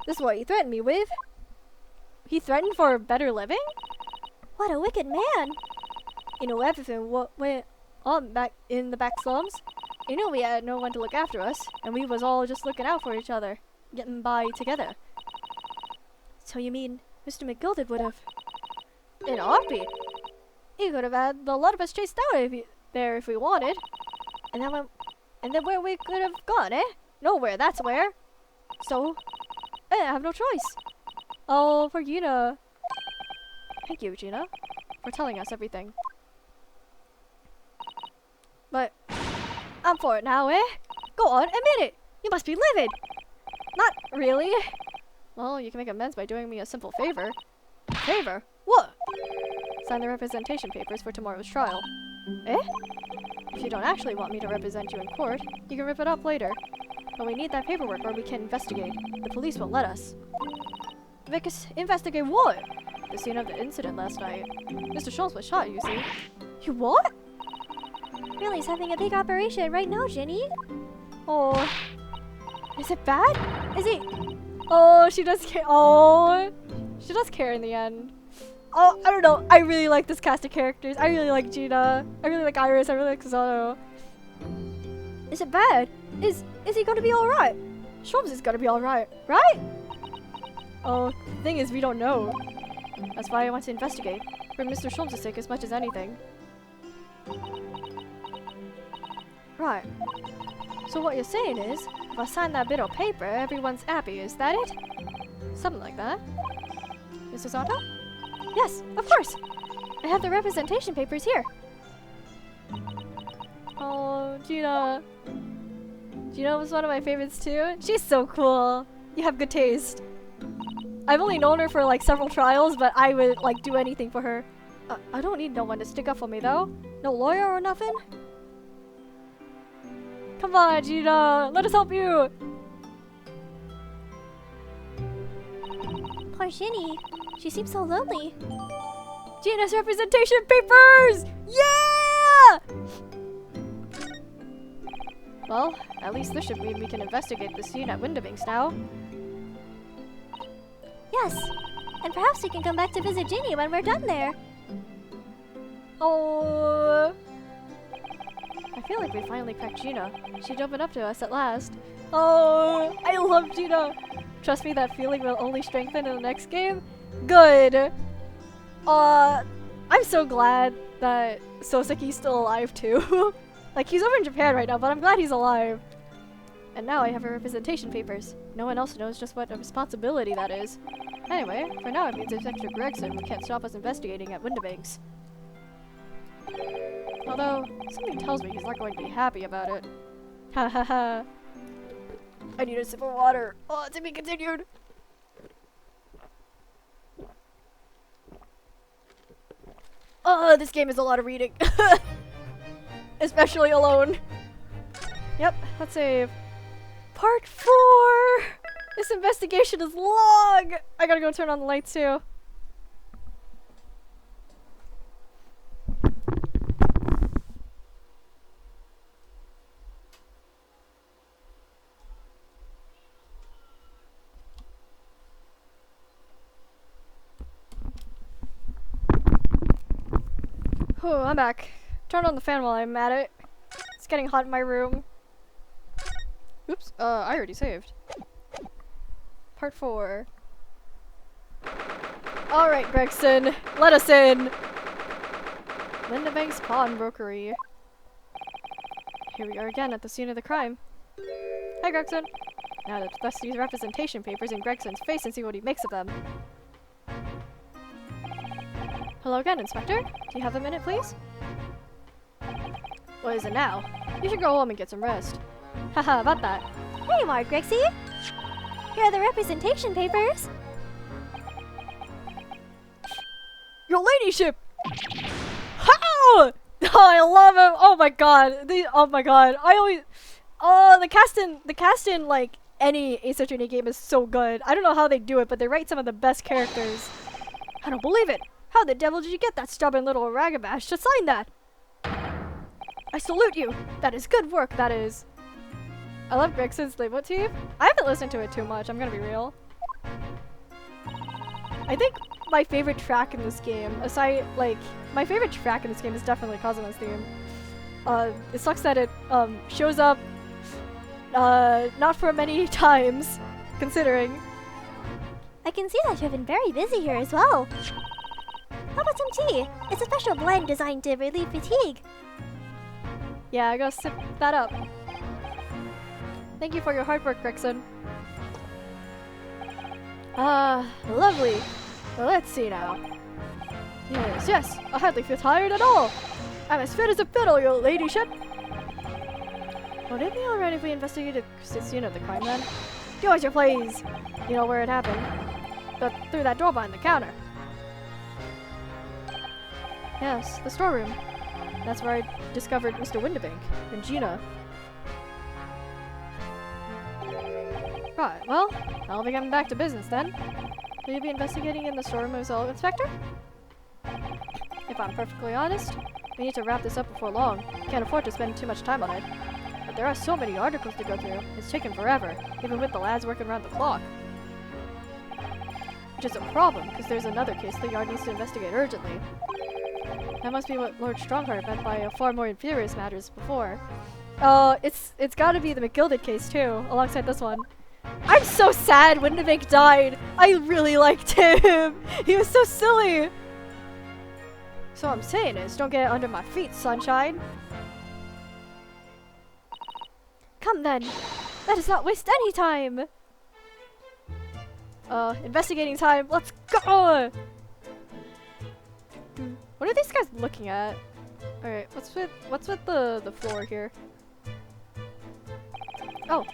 This is what he threatened me with. He threatened for a better living? What a wicked man! You know everything what went on back in the back slums. You know we had no one to look after us, and we was all just looking out for each other, getting by together. So you mean Mr. McGilded would have... In a heartbeat. He could have had the lot of us chased out if we wanted. And then where we could have gone, eh? Nowhere, that's where. So, I have no choice. Oh, for Gina. Thank you, Gina, for telling us everything. But, I'm for it now, eh? Go on, admit it! You must be livid! Not really. Well, you can make amends by doing me a simple favor. Favor? What? Sign the representation papers for tomorrow's trial. Eh? If you don't actually want me to represent you in court, you can rip it up later. But we need that paperwork or we can investigate. The police won't let us. Investigate what? The scene of the incident last night. Mr. Schultz was shot, you see. You what? Really, he's having a big operation right now, Jenny. Oh. Is it bad? Is he... Oh, she does care. Oh. She does care in the end. Oh, I don't know. I really like this cast of characters. I really like Gina. I really like Iris. I really like Susanoo. Is it bad? Is he gonna be alright? Shrooms is gonna be alright, right? Oh, the thing is, we don't know. That's why I want to investigate. For Mr. Sholmes' sake as much as anything. Right. So what you're saying is, if if I sign that bit of paper, everyone's happy. Is that it? Something like that. Mrs. Otto? Yes, of course. I have the representation papers here. Oh, Gina. Gina was one of my favorites too. She's so cool. You have good taste. I've only known her for like several trials, but I would like do anything for her. I don't need no one to stick up for me though. No lawyer or nothing. Come on, Gina. Let us help you. Poor Ginny. She seems so lonely. Gina's representation papers! Yeah! Well, at least this should mean we can investigate the scene at Windibanks now. Yes. And perhaps we can come back to visit Ginny when we're done there. Oh, I feel like we finally cracked Gina. She'd open up to us at last. Oh, I love Gina. Trust me, that feeling will only strengthen in the next game. Good. I'm so glad that Soseki's still alive too. Like, he's over in Japan right now, but I'm glad he's alive. And now I have her representation papers. No one else knows just what a responsibility that is. Anyway, for now it means Inspector Gregson can't stop us investigating at Windibanks. Although, something tells me he's not going to be happy about it. Ha ha ha. I need a sip of water. Oh, to be continued. Oh, this game is a lot of reading. Especially alone. Yep, let's save. Part 4! This investigation is long! I gotta go turn on the lights too. Whew, I'm back. Turn on the fan while I'm at it. It's getting hot in my room. Oops, I already saved. Part 4. Alright, Gregson, let us in! Windibanks Pawnbrokery. Here we are again at the scene of the crime. Hi, Gregson. Now let's bust these representation papers in Gregson's face and see what he makes of them. Hello again, Inspector. Do you have a minute, please? What is it now? You should go home and get some rest. Haha, about that. Hey, Mark Grixie. Here are the representation papers. Your ladyship! How? Oh, I love him. Oh my god. Oh my god. I always. Oh, the cast in like any Ace Attorney game is so good. I don't know how they do it, but they write some of the best characters. I don't believe it. How the devil did you get that stubborn little ragabash to sign that? I salute you. That is good work, that is. I love Gregson's leitmotif. I haven't listened to it too much, I'm gonna be real. I think my favorite track in this game, my favorite track in this game is definitely Kazuma's theme. It sucks that it, shows up, not for many times, considering. I can see that you've been very busy here as well. How about some tea? It's a special blend designed to relieve fatigue. Yeah, I gotta sip that up. Thank you for your hard work, Gregson. Lovely. Well, let's see now. Yes, I hardly feel tired at all. I'm as fit as a fiddle, your ladyship. Would it be alright if we investigated the scene of the crime then? Do as you please. You know where it happened. Through that door behind the counter. Yes, the storeroom. That's where I discovered Mr. Windibank and Gina. Right, well, I'll be getting back to business then. Will you be investigating in the storeroom as well, Inspector? If I'm perfectly honest, we need to wrap this up before long. Can't afford to spend too much time on it. But there are so many articles to go through, it's taken forever, even with the lads working around the clock. Which is a problem, because there's another case the yard needs to investigate urgently. That must be what Lord Strongheart meant by a far more infurious matters before. It's gotta be the McGilded case too, alongside this one. I'm so sad Windibank died! I really liked him! He was so silly! So what I'm saying is, don't get under my feet, sunshine! Come then! That does not waste any time! Investigating time, let's go! What are these guys looking at? Alright, what's with the floor here? Oh!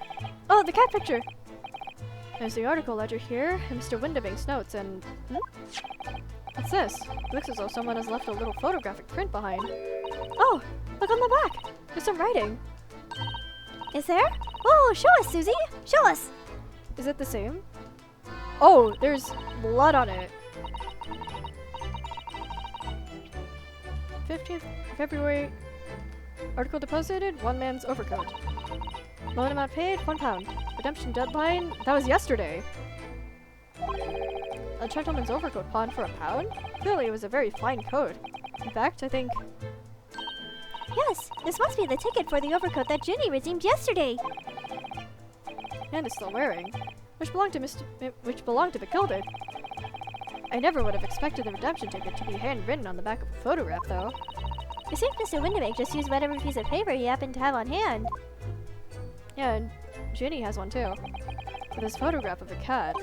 Oh, the cat picture! There's the article ledger here, and Mr. Windibank's notes, and... What's this? Looks as though someone has left a little photographic print behind. Oh! Look on the back! There's some writing. Is there? Oh, show us, Susie! Show us! Is it the same? Oh, there's blood on it. 15th February. Article deposited, one man's overcoat. Loan amount paid, £1. Redemption deadline, that was yesterday. A gentleman's overcoat pawned for £1? Clearly it was a very fine coat. In fact, I think... Yes, this must be the ticket for the overcoat that Ginny redeemed yesterday. And is still wearing. Which belonged to the Gilded. I never would have expected the redemption ticket to be handwritten on the back of a photograph, though. It seems Mr. Windibank just used whatever piece of paper he happened to have on hand. Yeah, and Ginny has one too. With his photograph of a cat.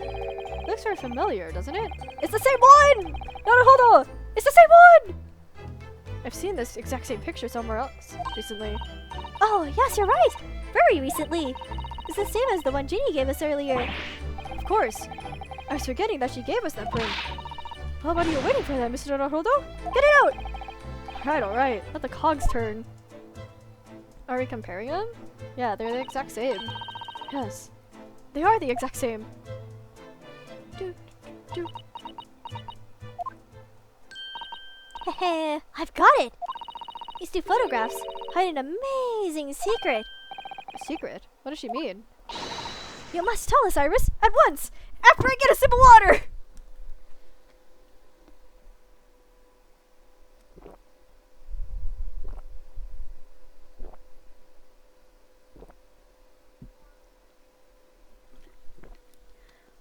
Looks very familiar, doesn't it? It's the same one! No, hold on! It's the same one! I've seen this exact same picture somewhere else recently. Oh, yes, you're right! Very recently! It's the same as the one Ginny gave us earlier. Of course. I was forgetting that she gave us that print. Well, what are you waiting for then, Mr. Naruto? Get it out! Alright. Let the cogs turn. Are we comparing them? Yeah, they're the exact same. Yes. They are the exact same. Heh, I've got it! These two photographs hide an amazing secret. A secret? What does she mean? You must tell us, Iris, at once! After I get a sip of water!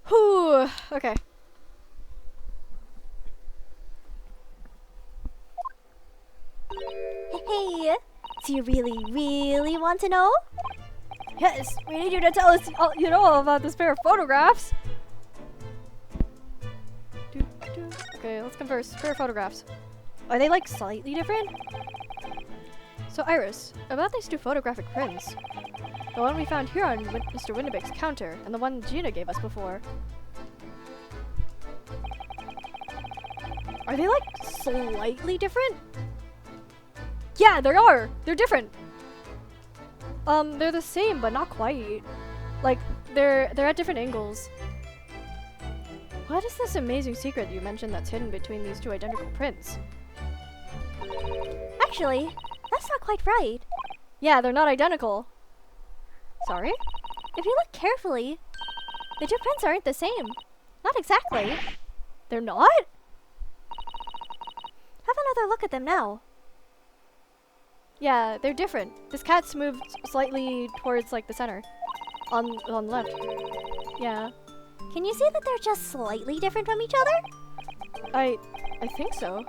Whew. Okay. Hey, do you really want to know? Yes, we need you to tell us, about this pair of photographs. Okay, let's converse. Pair of photographs. Are they like slightly different? So Iris, about these two photographic prints. The one we found here on Mr. Windibank's counter, and the one Gina gave us before. Are they like slightly different? Yeah, they are! They're different! They're the same, but not quite. Like, they're at different angles. What is this amazing secret you mentioned that's hidden between these two identical prints? Actually, that's not quite right. Yeah, they're not identical. Sorry? If you look carefully, the two prints aren't the same. Not exactly. They're not? Have another look at them now. Yeah, they're different. This cat's moved slightly towards, like, the center. On the left. Yeah. Can you see that they're just slightly different from each other? I think so.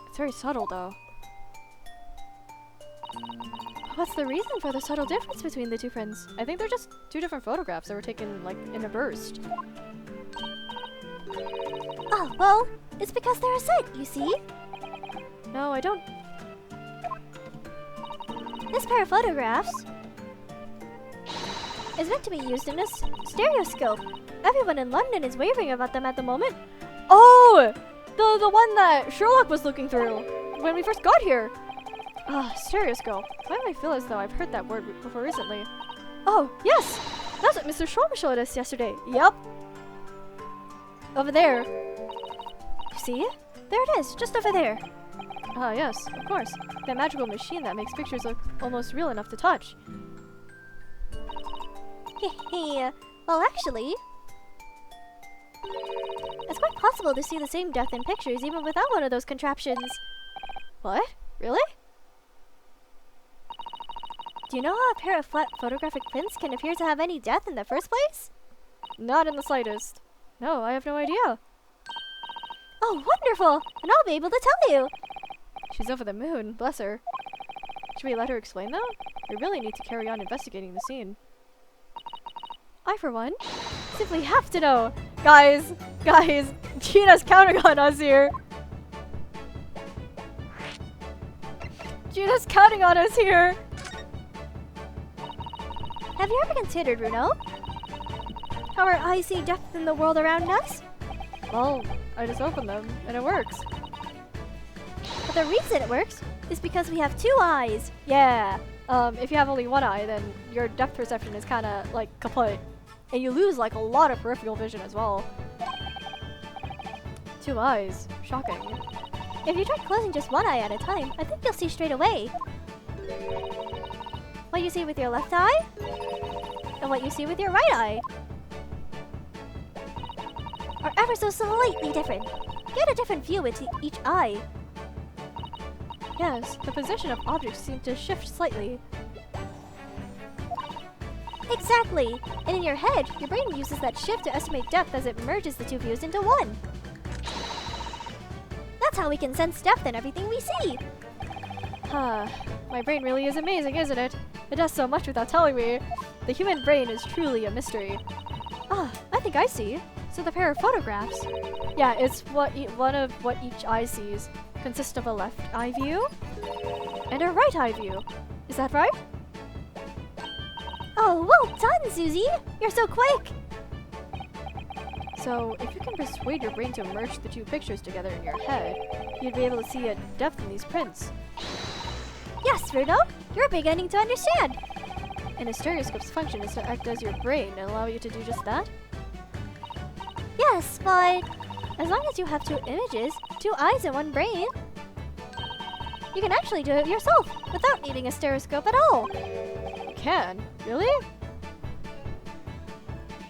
It's very subtle, though. What's the reason for the subtle difference between the two prints? I think they're just two different photographs that were taken, like, in a burst. Oh, well, it's because they're a set, you see? No, I don't. This pair of photographs is meant to be used in a stereoscope. Everyone in London is raving about them at the moment. Oh! The one that Sherlock was looking through when we first got here. Ah, stereoscope. Why do I feel as though I've heard that word before recently? Oh, yes! That's what Mr. Schwalbe showed us yesterday. Yup. Over there. You see? There it is, just over there. Ah, yes, of course. That magical machine that makes pictures look almost real enough to touch. Hehe. Well, actually, it's quite possible to see the same death in pictures even without one of those contraptions. What? Really? Do you know how a pair of flat photographic prints can appear to have any death in the first place? Not in the slightest. No, I have no idea. Oh, wonderful! And I'll be able to tell you! She's over the moon, bless her. Should we let her explain though? We really need to carry on investigating the scene. I, for one, simply have to know. Guys, Gina's counting on us here. Gina's counting on us here. Have you ever considered, Runo, how our eyes see depth in the world around us? Well, I just opened them, and it works. But the reason it works is because we have 2 eyes. Yeah. If you have only one eye, then your depth perception is kind of like kaput. And you lose like a lot of peripheral vision as well. 2 eyes. Shocking. If you try closing just one eye at a time, I think you'll see straight away what you see with your left eye and what you see with your right eye are ever so slightly different. Get a different view with each eye. Yes, the position of objects seems to shift slightly. Exactly! And in your head, your brain uses that shift to estimate depth as it merges the 2 views into one. That's how we can sense depth in everything we see. Huh. My brain really is amazing, isn't it? It does so much without telling me. The human brain is truly a mystery. Ah, I think I see. So the pair of photographs. Yeah, it's one of what each eye sees. Consists of a left eye view and a right eye view. Is that right? Oh, well done, Susie! You're so quick! So, if you can persuade your brain to merge the 2 pictures together in your head, you'd be able to see a depth in these prints. Yes, Runo! You're beginning to understand! And a stereoscope's function is to act as your brain and allow you to do just that? Yes, but as long as you have 2 images, 2 eyes and 1 brain, you can actually do it yourself without needing a stereoscope at all. You can? Really?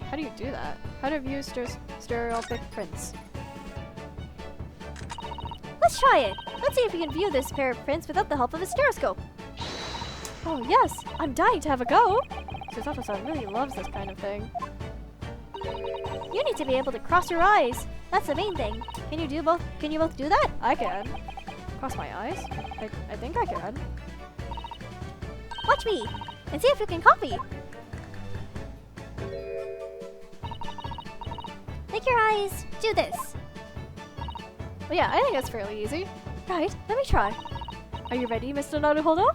How do you do that? How to view stereoscopic prints? Let's try it. Let's see if we can view this pair of prints without the help of a stereoscope. Oh yes! I'm dying to have a go! Susato-san really loves this kind of thing. You need to be able to cross your eyes. That's the main thing. Can you both do that? I can. Cross my eyes? I think I can. Watch me and see if you can copy. Make your eyes do this. Well, yeah, I think that's fairly easy. Right, let me try. Are you ready, Mr. Naruhodo?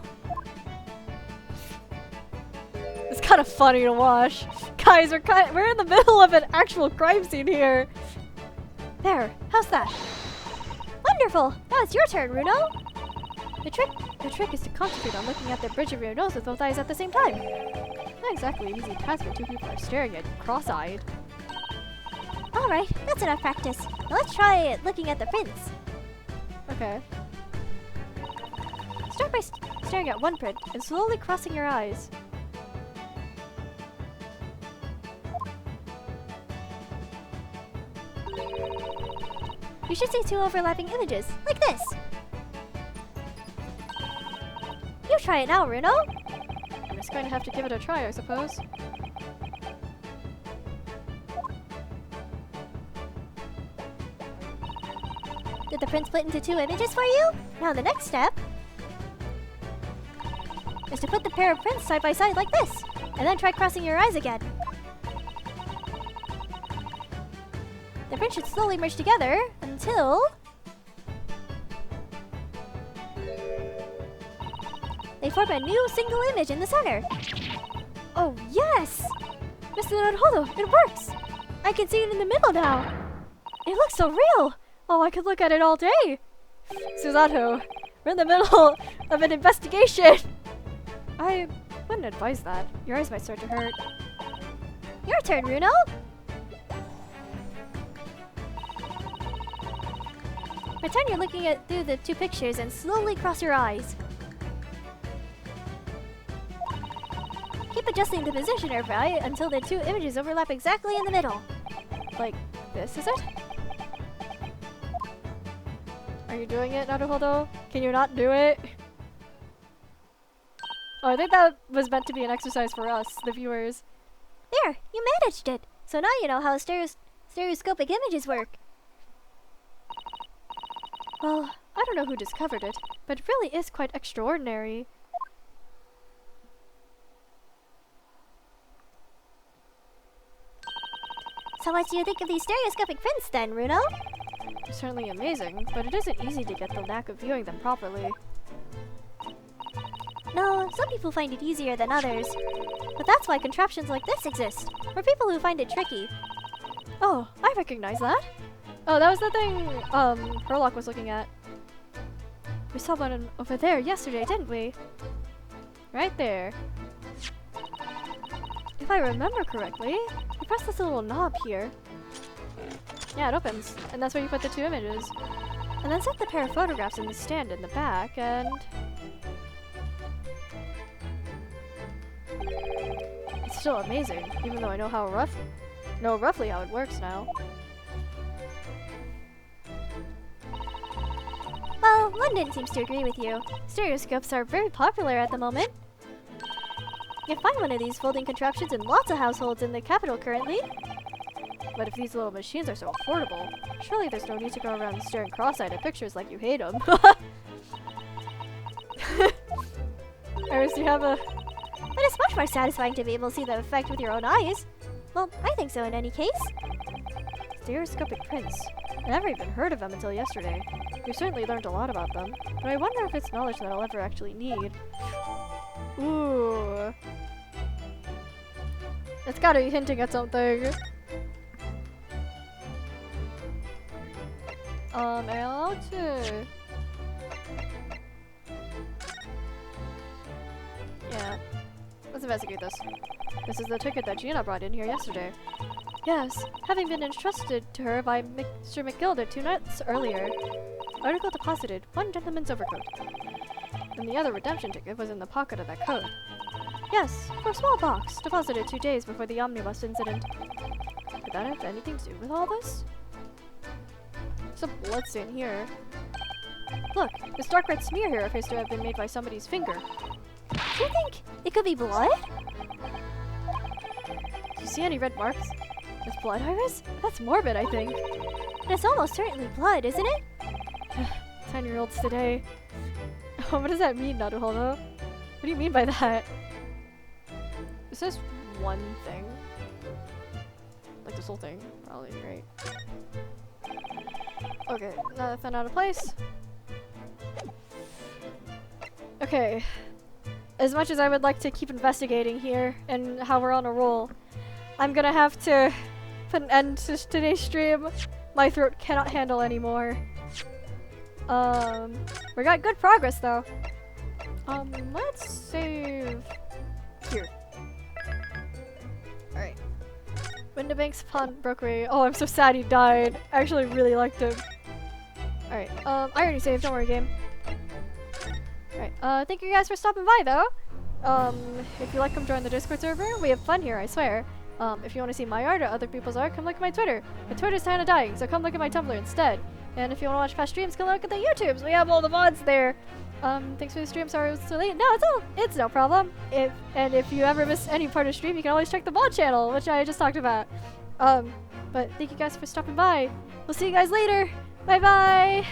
It's kind of funny to watch. Guys, we're in the middle of an actual crime scene here. There, how's that? Wonderful! Now it's your turn, Runo! The trick is to concentrate on looking at the bridge of your nose with both eyes at the same time. Not exactly an easy task when 2 people are staring at you cross-eyed. Alright, that's enough practice. Now let's try it looking at the prints. Okay. Start by staring at one print and slowly crossing your eyes. You should see 2 overlapping images, like this. You try it now, Runo. I'm just going to have to give it a try, I suppose. Did the print split into 2 images for you? Now the next step is to put the pair of prints side by side like this, and then try crossing your eyes again. The prints should slowly merge together until they form a new single image in the center. Oh, yes! Mr. Naruhodo, it works! I can see it in the middle now. It looks so real! Oh, I could look at it all day! Susato, we're in the middle of an investigation! I wouldn't advise that. Your eyes might start to hurt. Your turn, Runo! Pretend you're looking at through the 2 pictures and slowly cross your eyes. Keep adjusting the position of your eye until the 2 images overlap exactly in the middle. Like this, is it? Are you doing it, Naruhodo? Can you not do it? Oh, I think that was meant to be an exercise for us, the viewers. There, you managed it. So now you know how stereoscopic images work. Well, I don't know who discovered it, but it really is quite extraordinary. So what do you think of these stereoscopic prints then, Runo? They're certainly amazing, but it isn't easy to get the knack of viewing them properly. No, some people find it easier than others. But that's why contraptions like this exist, for people who find it tricky. Oh, I recognize that. Oh, that was the thing, Herlock was looking at. We saw one over there yesterday, didn't we? Right there. If I remember correctly, you press this little knob here. Yeah, it opens, and that's where you put the two images. And then set the pair of photographs in the stand in the back, and... It's still amazing, even though I know roughly how it works now. Well, London seems to agree with you. Stereoscopes are very popular at the moment. You can find one of these folding contraptions in lots of households in the capital currently. But if these little machines are so affordable, surely there's no need to go around staring cross-eyed at pictures like you hate them. Iris, do you have a... But it's much more satisfying to be able to see the effect with your own eyes. Well, I think so in any case. Stereoscopic prints. I never even heard of them until yesterday. We've certainly learned a lot about them, but I wonder if it's knowledge that I'll ever actually need. Ooh. It's gotta be hinting at something. L2. Yeah. Let's investigate this. This is the ticket that Gina brought in here yesterday. Yes, having been entrusted to her by Mr. McGilder 2 nights earlier. Article deposited, 1 gentleman's overcoat. And the other redemption ticket was in the pocket of that coat. Yes, for a small box, deposited 2 days before the omnibus incident. Could that have anything to do with all this? There's a bloodstain here. Look, this dark red smear here appears to have been made by somebody's finger. Do you think it could be blood? Do you see any red marks? It's blood, Iris? That's morbid, I think. It's almost certainly blood, isn't it? 10-year-olds today. Oh, what does that mean, Naruhodo? What do you mean by that? Is this one thing? Like this whole thing? Probably, right? Okay, nothing out of place. Okay. As much as I would like to keep investigating here and how we're on a roll, I'm gonna have to put an end to today's stream. My throat cannot handle anymore. We got good progress though. Let's save here. Alright. Windibank's pawnbrokery. Oh, I'm so sad he died. I actually really liked him. Alright, I already saved, don't worry game. Alright, thank you guys for stopping by though. If you like, come join the Discord server. We have fun here, I swear. If you want to see my art or other people's art, come look at my Twitter. My Twitter's kinda dying, so come look at my Tumblr instead. And if you want to watch past streams, come look at the YouTubes. We have all the VODs there. Thanks for the stream. Sorry it was so late. No, it's no problem. If you ever miss any part of the stream, you can always check the VOD channel, which I just talked about. But thank you guys for stopping by. We'll see you guys later. Bye bye.